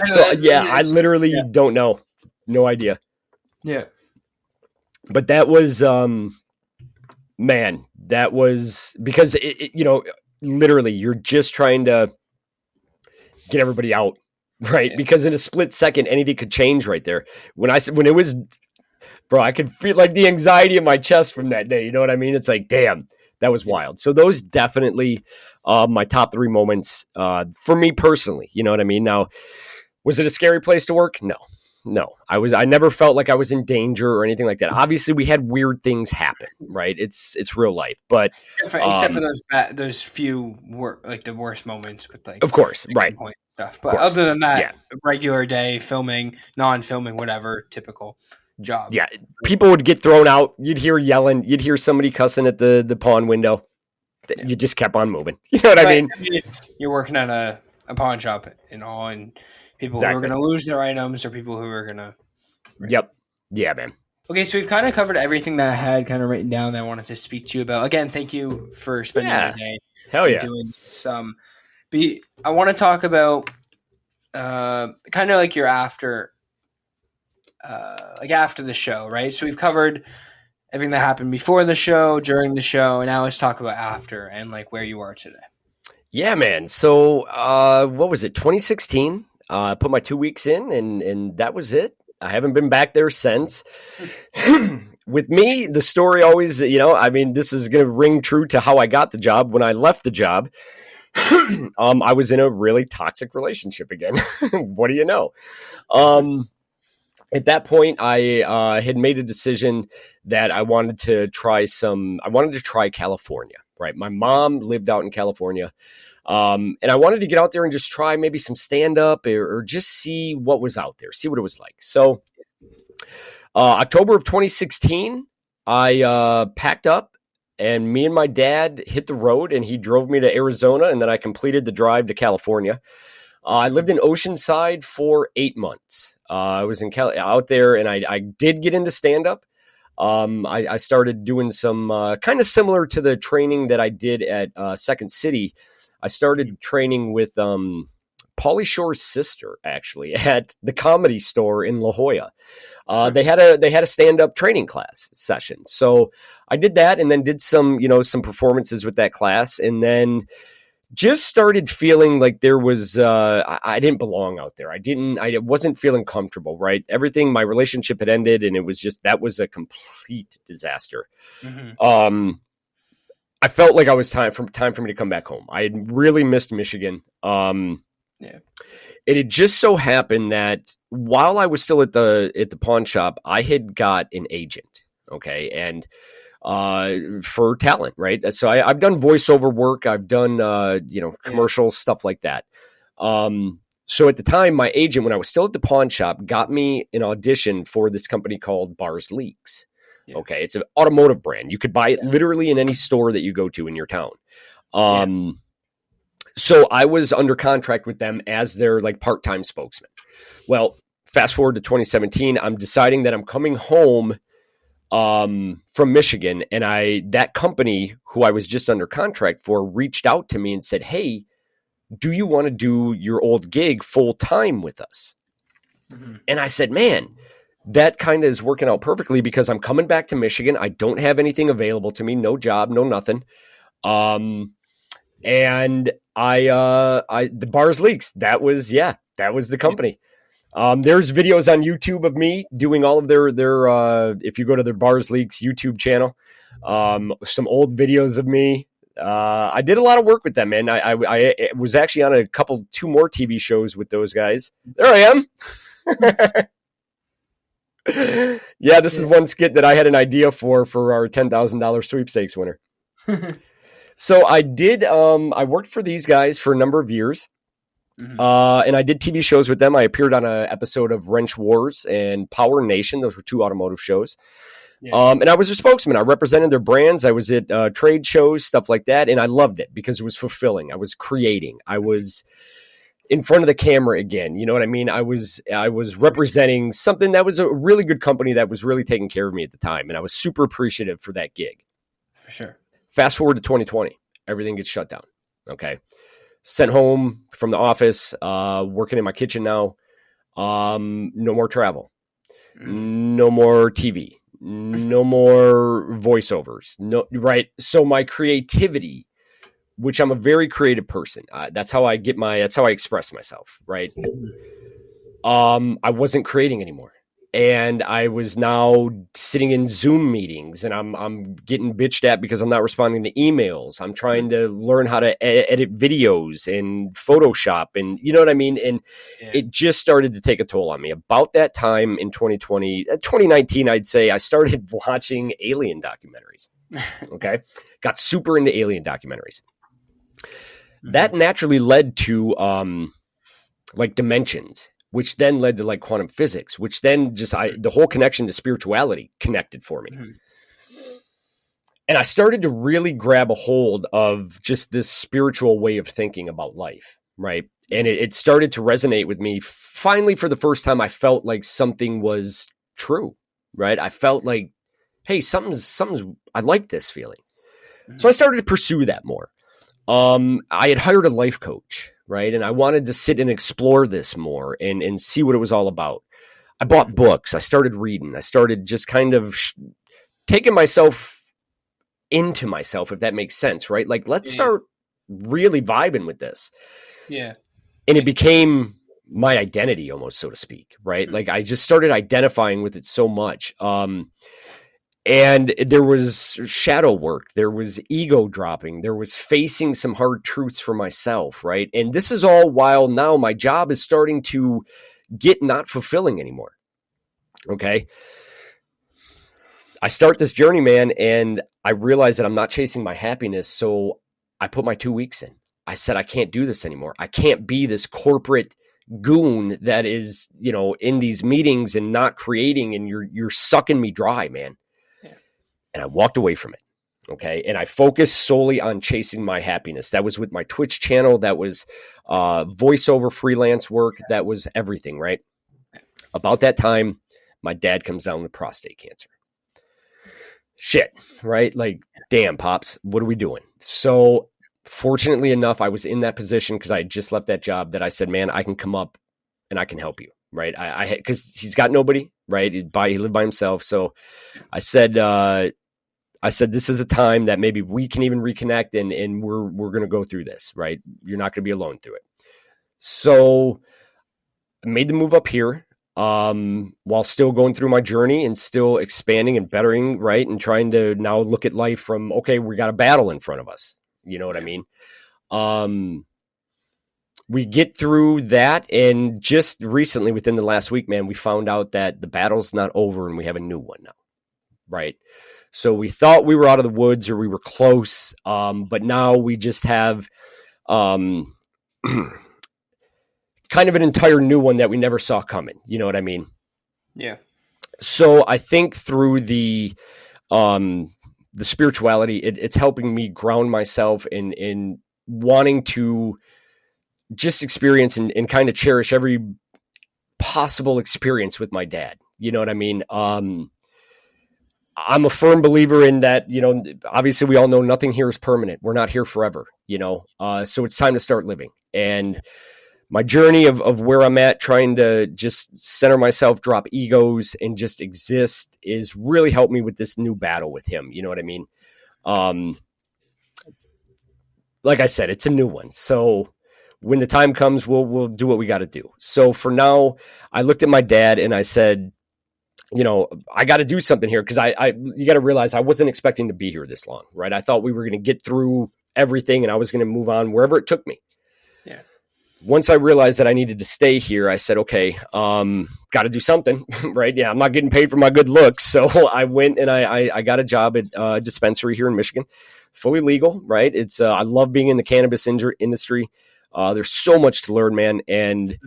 [SPEAKER 2] So yeah, I literally don't know. No idea.
[SPEAKER 1] Yeah.
[SPEAKER 2] But that was, man, that was because literally you're just trying to get everybody out, right? Yeah. Because in a split second, anything could change right there. When it was, bro, I could feel like the anxiety in my chest from that day. You know what I mean? It's like, damn, that was wild. So those definitely my top 3 moments for me personally. You know what I mean? Now, was it a scary place to work? No. I never felt like I was in danger or anything like that. Obviously we had weird things happen, right? It's real life, but
[SPEAKER 1] except for those few like the worst moments with like
[SPEAKER 2] of course, right.
[SPEAKER 1] point stuff. But other than that, regular day filming, non-filming, whatever, typical job.
[SPEAKER 2] Yeah. People would get thrown out. You'd hear yelling. You'd hear somebody cussing at the pawn window. Yeah. You just kept on moving. You know what I mean?
[SPEAKER 1] You're working at a pawn shop and all, and people who are going to lose their items or people who are going to.
[SPEAKER 2] Right? Yep. Yeah, man.
[SPEAKER 1] Okay, so we've kind of covered everything that I had kind of written down that I wanted to speak to you about. Again, thank you for spending your day.
[SPEAKER 2] Hell yeah.
[SPEAKER 1] Doing this. I want to talk about kind of like your after the show, right? So we've covered everything that happened before the show, during the show, and now let's talk about after and like where you are today.
[SPEAKER 2] Yeah, man. So what was it? 2016. I put my 2 weeks in, and that was it. I haven't been back there since. With me, the story always, this is going to ring true to how I got the job. When I left the job, I was in a really toxic relationship again. What do you know? At that point, I had made a decision that I wanted to try California, right? My mom lived out in California. And I wanted to get out there and just try maybe some stand-up or just see what was out there, see what it was like. So October of 2016, I packed up and me and my dad hit the road and he drove me to Arizona and then I completed the drive to California. I lived in Oceanside for 8 months. I was out there and I did get into stand-up. I started doing some kind of similar to the training that I did at Second City. I started training with Pauly Shore's sister, actually, at the Comedy Store in La Jolla. They had a stand-up training class session. So I did that and then did some performances with that class and then just started feeling like there was I didn't belong out there. I wasn't feeling comfortable, right? My relationship had ended and that was a complete disaster. Mm-hmm. I felt like I was time for me to come back home. I had really missed Michigan. It had just so happened that while I was still at the pawn shop, I had got an agent. Okay. And for talent, right? So I've done voiceover work. I've done, commercials, stuff like that. So at the time, my agent, when I was still at the pawn shop, got me an audition for this company called Bars Leaks. Yeah. Okay. It's an automotive brand. You could buy it literally in any store that you go to in your town. So I was under contract with them as their like part-time spokesman. Well, fast forward to 2017, I'm deciding that I'm coming home from Michigan, and that company who I was just under contract for reached out to me and said, "Hey, do you want to do your old gig full time with us?" Mm-hmm. And I said, "Man, that kind of is working out perfectly because I'm coming back to Michigan. I don't have anything available to me, no job, no nothing." And the Bars Leaks, that was the company. There's videos on YouTube of me doing all of their if you go to their Bars Leaks YouTube channel, some old videos of me. I did a lot of work with them, man. I was actually on two more TV shows with those guys. There I am. Yeah, this is one skit that I had an idea for our $10,000 sweepstakes winner. So I did, I worked for these guys for a number of years. Mm-hmm. And I did TV shows with them. I appeared on an episode of Wrench Wars and Power Nation. Those were two automotive shows. Yeah. And I was their spokesman. I represented their brands. I was at trade shows, stuff like that. And I loved it because it was fulfilling. I was creating. I was in front of the camera again. You know what I mean? I was representing something that was a really good company that was really taking care of me at the time. And I was super appreciative for that gig.
[SPEAKER 1] For sure. Fast
[SPEAKER 2] forward to 2020. Everything gets shut down. Okay. Sent home from the office, working in my kitchen now. No more travel. No more TV. No more voiceovers. No, right. So my creativity, which I'm a very creative person. That's how I express myself. Right. I wasn't creating anymore. And I was now sitting in Zoom meetings, and I'm getting bitched at because I'm not responding to emails. I'm trying to learn how to edit videos and Photoshop, and you know what I mean? And it just started to take a toll on me. About that time in 2019, I'd say I started watching alien documentaries. Okay. Got super into alien documentaries. That naturally led to like dimensions, which then led to like quantum physics, which then just the whole connection to spirituality connected for me. And I started to really grab a hold of just this spiritual way of thinking about life, right? And it started to resonate with me. Finally, for the first time, I felt like something was true, right? I felt like, hey, something's I like this feeling. So I started to pursue that more. I had hired a life coach, right? And I wanted to sit and explore this more and see what it was all about. I bought books. I started reading. I started just kind of taking myself into myself, if that makes sense, right? Like, let's start really vibing with this.
[SPEAKER 1] Yeah.
[SPEAKER 2] And it became my identity almost, so to speak, right? Like I just started identifying with it so much. And there was shadow work. There was ego dropping. There was facing some hard truths for myself, right? And this is all while now my job is starting to get not fulfilling anymore. Okay. I start this journey, man, and I realize that I'm not chasing my happiness. So I put my 2 weeks in. I said, I can't do this anymore. I can't be this corporate goon that is, in these meetings and not creating, and you're sucking me dry, man. And I walked away from it. Okay. And I focused solely on chasing my happiness. That was with my Twitch channel. That was voiceover freelance work. That was everything, right? About that time, my dad comes down with prostate cancer. Shit, right? Like, damn, Pops, what are we doing? So fortunately enough, I was in that position because I had just left that job that I said, man, I can come up and I can help you. Right. Because he's got nobody, right? He lived by himself. So I said, this is a time that maybe we can even reconnect and we're going to go through this, right? You're not going to be alone through it. So I made the move up here while still going through my journey and still expanding and bettering, right? And trying to now look at life from, okay, we got a battle in front of us. You know what I mean? We get through that. And just recently, within the last week, man, we found out that the battle's not over and we have a new one now, right? So we thought we were out of the woods or we were close, but now we just have kind of an entire new one that we never saw coming. You know what I mean?
[SPEAKER 1] Yeah.
[SPEAKER 2] So I think through the spirituality, it's helping me ground myself in wanting to just experience and kind of cherish every possible experience with my dad. You know what I mean? I'm a firm believer in that, obviously we all know nothing here is permanent. We're not here forever, so it's time to start living. And my journey of where I'm at, trying to just center myself, drop egos, and just exist is really helped me with this new battle with him. You know what I mean? Like I said, it's a new one. So when the time comes, we'll do what we got to do. So for now, I looked at my dad and I said, I got to do something here because you got to realize I wasn't expecting to be here this long, right? I thought we were going to get through everything and I was going to move on wherever it took me.
[SPEAKER 1] Yeah.
[SPEAKER 2] Once I realized that I needed to stay here, I said, okay, got to do something, right? Yeah, I'm not getting paid for my good looks. So I went and I got a job at a dispensary here in Michigan, fully legal, right? It's I love being in the cannabis industry. There's so much to learn, man. And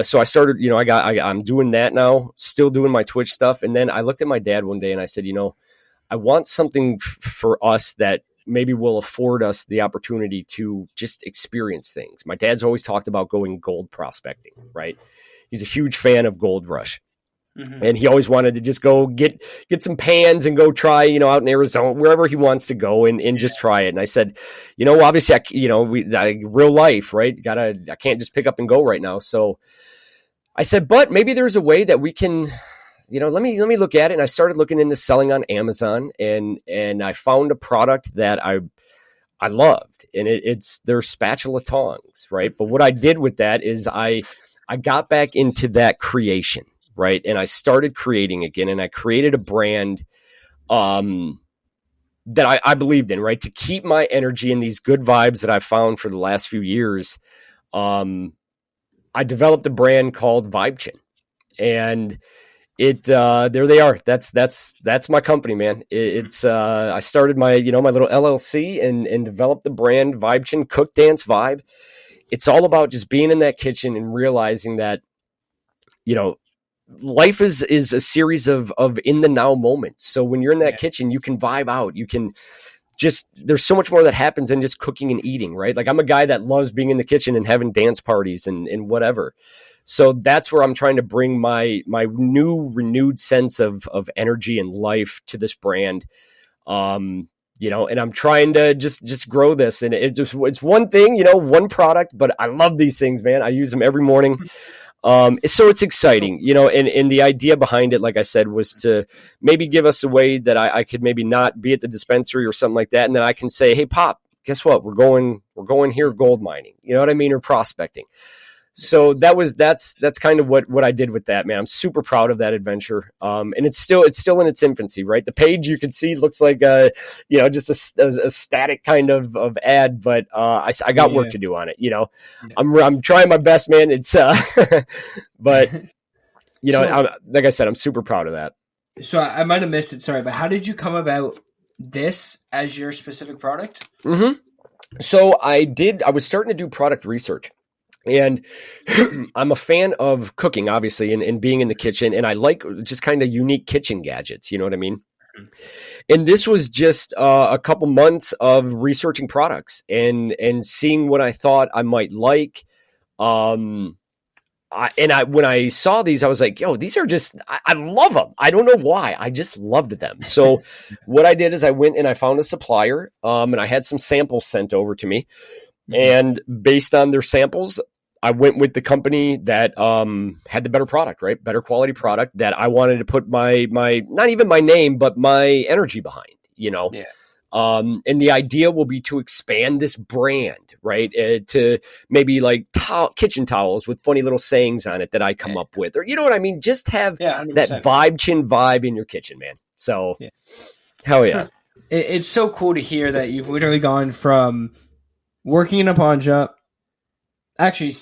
[SPEAKER 2] so I started, I'm doing that now, still doing my Twitch stuff. And then I looked at my dad one day and I said, I want something for us that maybe will afford us the opportunity to just experience things. My dad's always talked about going gold prospecting, right? He's a huge fan of Gold Rush. Mm-hmm. And he always wanted to just go get some pans and go try, out in Arizona, wherever he wants to go and just try it. And I said, obviously, real life, right? I can't just pick up and go right now. So I said, but maybe there's a way that we can, let me look at it. And I started looking into selling on Amazon and I found a product that I loved, and it's their spatula tongs, right? But what I did with that is I got back into that creation. right? And I started creating again, and I created a brand that I believed in, right? To keep my energy and these good vibes that I've found for the last few years. I developed a brand called VibeChin, and there they are. That's my company, man. I started my little LLC and developed the brand VibeChin, Cook Dance Vibe. It's all about just being in that kitchen and realizing that, life is a series of in the now moments. So when you're in that kitchen, you can vibe out. You can there's so much more that happens than just cooking and eating, right? Like I'm a guy that loves being in the kitchen and having dance parties and whatever. So that's where I'm trying to bring my new renewed sense of energy and life to this brand. And I'm trying to just grow this, and it's one thing, one product, but I love these things, man. I use them every morning. So it's exciting, and the idea behind it, like I said, was to maybe give us a way that I could maybe not be at the dispensary or something like that. And then I can say, hey, Pop, guess what? We're going here gold mining, you know what I mean? Or prospecting. So that's kind of what I did with that, man. I'm super proud of that adventure. And it's still in its infancy, right? The page you can see looks like just a static kind of ad, but I got work to do on it. I'm trying my best, man. It's but like I said, I'm super proud of that.
[SPEAKER 1] So I might have missed it, sorry, but how did you come about this as your specific product?
[SPEAKER 2] Mm-hmm. So I was starting to do product research. And I'm a fan of cooking, obviously, and being in the kitchen. And I like just kind of unique kitchen gadgets. You know what I mean? And this was just a couple months of researching products and seeing what I thought I might like. When I saw these, I was like, yo, these are just, I love them. I don't know why. I just loved them. So what I did is I went and I found a supplier, and I had some samples sent over to me. And based on their samples, I went with the company that had the better product, right? Better quality product that I wanted to put my not even my name, but my energy behind, Yeah. And the idea will be to expand this brand, right? To maybe like kitchen towels with funny little sayings on it that I come up with, or you know what I mean? Just have that VibeChin vibe in your kitchen, man. So, hell yeah.
[SPEAKER 1] It's so cool to hear that you've literally gone from working in a pawn shop. Actually,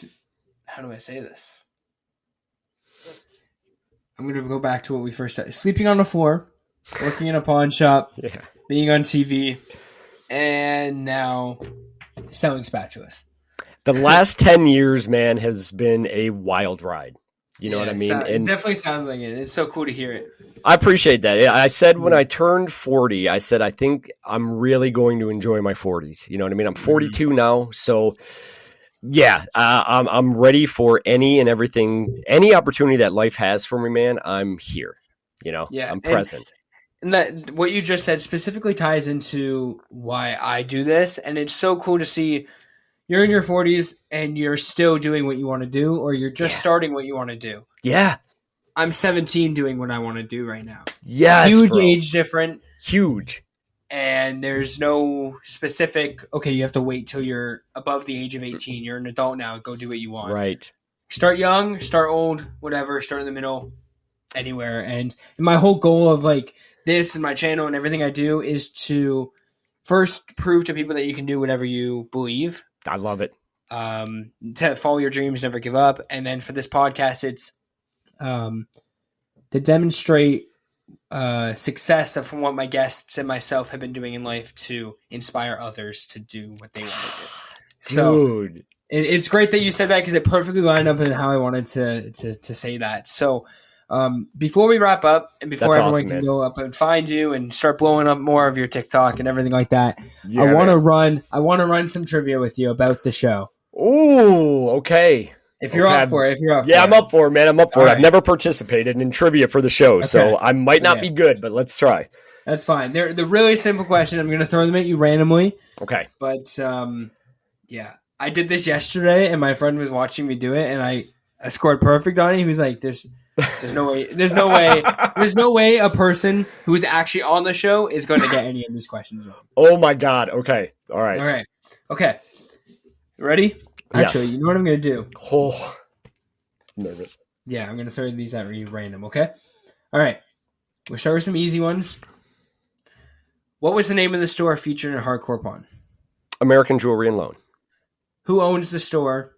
[SPEAKER 1] how do I say this? I'm going to go back to what we first started. Sleeping on the floor, working in a pawn shop, being on TV, and now selling spatulas.
[SPEAKER 2] The last 10 years, man, has been a wild ride. You know what I mean?
[SPEAKER 1] It definitely sounds like it. It's so cool to hear it.
[SPEAKER 2] I appreciate that. I said when I turned 40, I said, I think I'm really going to enjoy my 40s. You know what I mean? I'm 42 now. So, I'm ready for any and everything, any opportunity that life has for me, man. I'm here. I'm present.
[SPEAKER 1] And that what you just said specifically ties into why I do this. And it's so cool to see you're in your 40s and you're still doing what you want to do, or you're just starting what you want to do.
[SPEAKER 2] Yeah.
[SPEAKER 1] I'm 17 doing what I want to do right now.
[SPEAKER 2] Yes,
[SPEAKER 1] huge
[SPEAKER 2] bro.
[SPEAKER 1] Age different.
[SPEAKER 2] Huge.
[SPEAKER 1] And there's no specific, okay, you have to wait till you're above the age of 18. You're an adult now. Go do what you want.
[SPEAKER 2] Right.
[SPEAKER 1] Start young, start old, whatever. Start in the middle, anywhere. And my whole goal of like this and my channel and everything I do is to first prove to people that you can do whatever you believe.
[SPEAKER 2] I love it.
[SPEAKER 1] To follow your dreams, never give up. And then for this podcast, it's to demonstrate success of what my guests and myself have been doing in life to inspire others to do what they want to do. So it's great that you said that because it perfectly lined up in how I wanted to say that. So before we wrap up and before everyone can go up and find you and start blowing up more of your TikTok and everything like that, I want to run some trivia with you about the show.
[SPEAKER 2] Ooh, okay.
[SPEAKER 1] If you're up for it,
[SPEAKER 2] I'm up for it, man. I'm up for it. I've never participated in trivia for the show, so I might not be good, but let's try.
[SPEAKER 1] That's fine. They're really simple questions. I'm going to throw them at you randomly.
[SPEAKER 2] Okay.
[SPEAKER 1] But, I did this yesterday, and my friend was watching me do it, and I scored perfect on it. He was like, there's no way a person who is actually on the show is going to get any of these questions wrong.
[SPEAKER 2] Oh, my God. Okay. All right.
[SPEAKER 1] Okay. Ready? Actually, you know what I'm going to do?
[SPEAKER 2] Oh, I'm nervous.
[SPEAKER 1] Yeah, I'm going to throw these at you random, okay? All right. We'll start with some easy ones. What was the name of the store featured in Hardcore Pawn?
[SPEAKER 2] American Jewelry and Loan.
[SPEAKER 1] Who owns the store?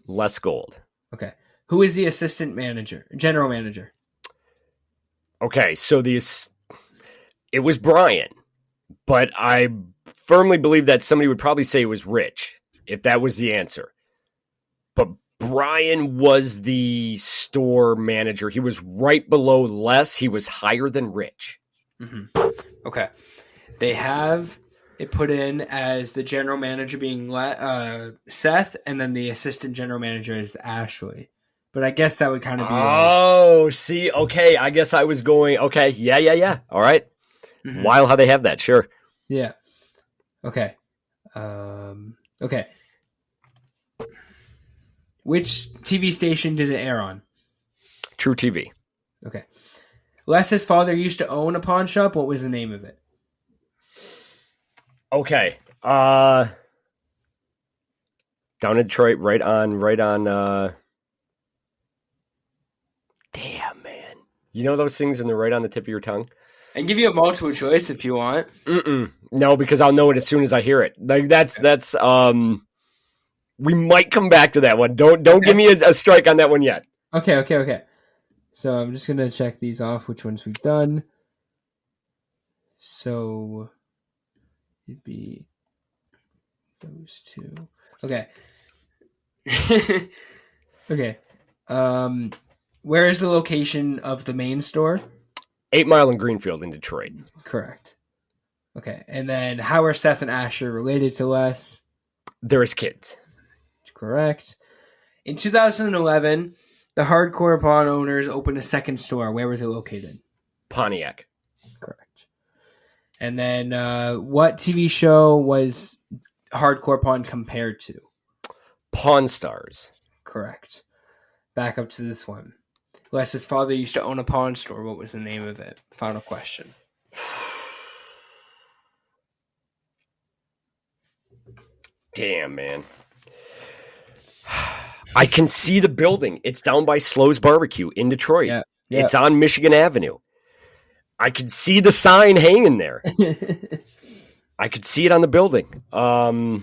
[SPEAKER 2] Less Gold.
[SPEAKER 1] Okay. Who is the general manager?
[SPEAKER 2] Okay, so it was Brian, but I firmly believe that somebody would probably say it was Rich, if that was the answer. But Brian was the store manager. He was right below Les. He was higher than Rich.
[SPEAKER 1] Mm-hmm. Okay. They have it put in as the general manager being Seth, and then the assistant general manager is Ashley. But I guess that would kind of be...
[SPEAKER 2] Oh, see, okay. I guess I was going... Okay, yeah. All right. Mm-hmm. Wild how they have that, sure.
[SPEAKER 1] Yeah. Okay. Okay. Which TV station did it air on?
[SPEAKER 2] True TV.
[SPEAKER 1] Okay. Les's father used to own a pawn shop. What was the name of it?
[SPEAKER 2] Okay. Down in Detroit, right on. Damn, man. You know those things when they're right on the tip of your tongue?
[SPEAKER 1] I can give you a multiple choice if you want.
[SPEAKER 2] No, because I'll know it as soon as I hear it. Like that's we might come back to that one. Don't give me a strike on that one yet.
[SPEAKER 1] Okay. So I'm just gonna check these off, which ones we've done. So it'd be those two. Okay. Okay. Where is the location of the main store?
[SPEAKER 2] 8 Mile and Greenfield in Detroit.
[SPEAKER 1] Correct. Okay. And then how are Seth and Asher related to Les?
[SPEAKER 2] They're his kids.
[SPEAKER 1] Correct. In 2011, the Hardcore Pawn owners opened a second store. Where was it located?
[SPEAKER 2] Pontiac.
[SPEAKER 1] Correct. And then what TV show was Hardcore Pawn compared to?
[SPEAKER 2] Pawn Stars.
[SPEAKER 1] Correct. Back up to this one. Les's father used to own a pawn store. What was the name of it? Final question.
[SPEAKER 2] Damn, man. I can see the building. It's down by Slow's Barbecue in Detroit. Yeah. It's on Michigan Avenue. I could see the sign hanging there. I could see it on the building. Oh,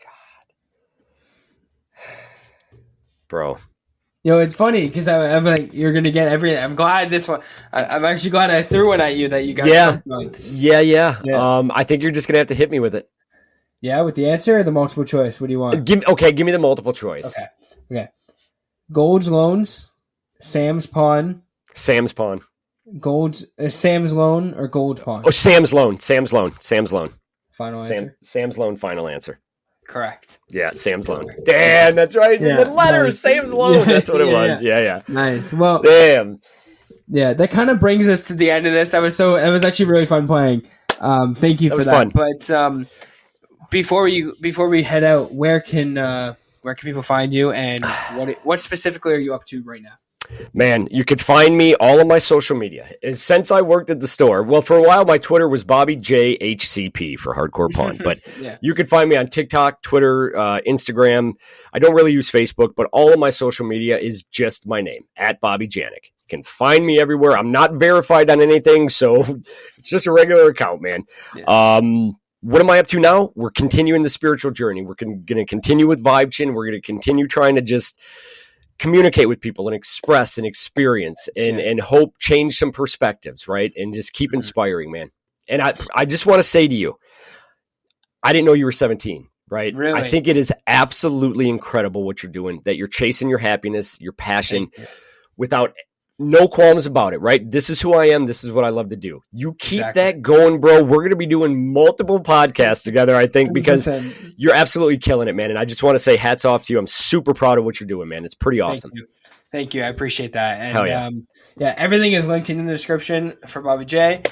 [SPEAKER 2] God. Bro.
[SPEAKER 1] You know, it's funny because I'm like, you're going to get everything. I'm glad this one. I'm actually glad I threw one at you that you got.
[SPEAKER 2] Yeah. I think you're just going to have to hit me with it.
[SPEAKER 1] Yeah, with the answer or the multiple choice? What do you want?
[SPEAKER 2] Give me the multiple choice.
[SPEAKER 1] Okay. Gold's Loans, Sam's Pawn.
[SPEAKER 2] Sam's Pawn.
[SPEAKER 1] Gold's Sam's Loan or Gold Pawn?
[SPEAKER 2] Oh, Sam's Loan.
[SPEAKER 1] Final answer?
[SPEAKER 2] Sam's Loan, final answer.
[SPEAKER 1] Correct.
[SPEAKER 2] Yeah, Sam's Loan. Damn, that's right.
[SPEAKER 1] Yeah,
[SPEAKER 2] the letters, nice. Sam's Loan. That's what it was. Yeah.
[SPEAKER 1] Nice. Well,
[SPEAKER 2] damn.
[SPEAKER 1] Yeah, that kind of brings us to the end of this. It was actually really fun playing. Thank you for that. Fun. But before we head out, where can people find you, and what specifically are you up to right now?
[SPEAKER 2] Man, you could find me all on my social media. Since I worked at the store, well, for a while, my Twitter was Bobby JHCP for Hardcore Pawn. But You could find me on TikTok, Twitter, Instagram. I don't really use Facebook, but all of my social media is just my name, at Bobby Janiec. You can find me everywhere. I'm not verified on anything, so it's just a regular account, man. Yeah. What am I up to now? We're continuing the spiritual journey. We're going to continue with Vibe Chin. We're going to continue trying to just communicate with people and express and experience and hope change some perspectives, right? And just keep inspiring, man. And I just want to say to you, I didn't know you were 17, right?
[SPEAKER 1] Really?
[SPEAKER 2] I think it is absolutely incredible what you're doing, that you're chasing your happiness, your passion without no qualms about it, right? This is who I am. This is what I love to do. You keep that going, bro. We're going to be doing multiple podcasts together, I think, because 100%. You're absolutely killing it, man. And I just want to say hats off to you. I'm super proud of what you're doing, man. It's pretty awesome.
[SPEAKER 1] Thank you. I appreciate that. And,
[SPEAKER 2] hell yeah.
[SPEAKER 1] Everything is linked in the description for Bobby J.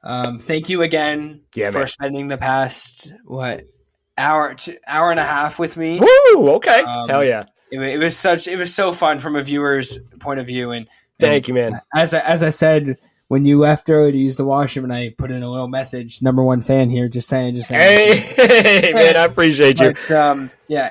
[SPEAKER 1] Thank you again for spending the past, hour and a half with me.
[SPEAKER 2] Woo! Okay. Hell yeah.
[SPEAKER 1] It was so fun from a viewer's point of view. And
[SPEAKER 2] thank you, man.
[SPEAKER 1] As I said when you left early to use the washroom, and I put in a little message. #1 fan here. Just saying.
[SPEAKER 2] Hey, man, I appreciate you.
[SPEAKER 1] But yeah,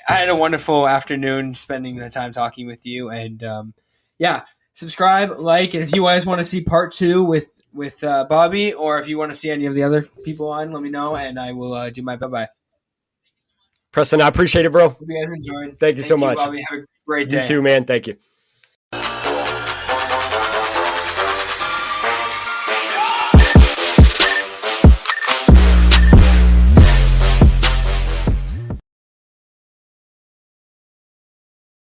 [SPEAKER 1] I had a wonderful afternoon spending the time talking with you, and yeah, subscribe, like, and if you guys want to see part 2 with Bobby, or if you want to see any of the other people on, let me know, and I will do my bye-bye.
[SPEAKER 2] Preston, I appreciate it, bro.
[SPEAKER 1] Hope you guys enjoyed.
[SPEAKER 2] Thank you so much.
[SPEAKER 1] Bobby. Have a great day.
[SPEAKER 2] You too, man. Thank you.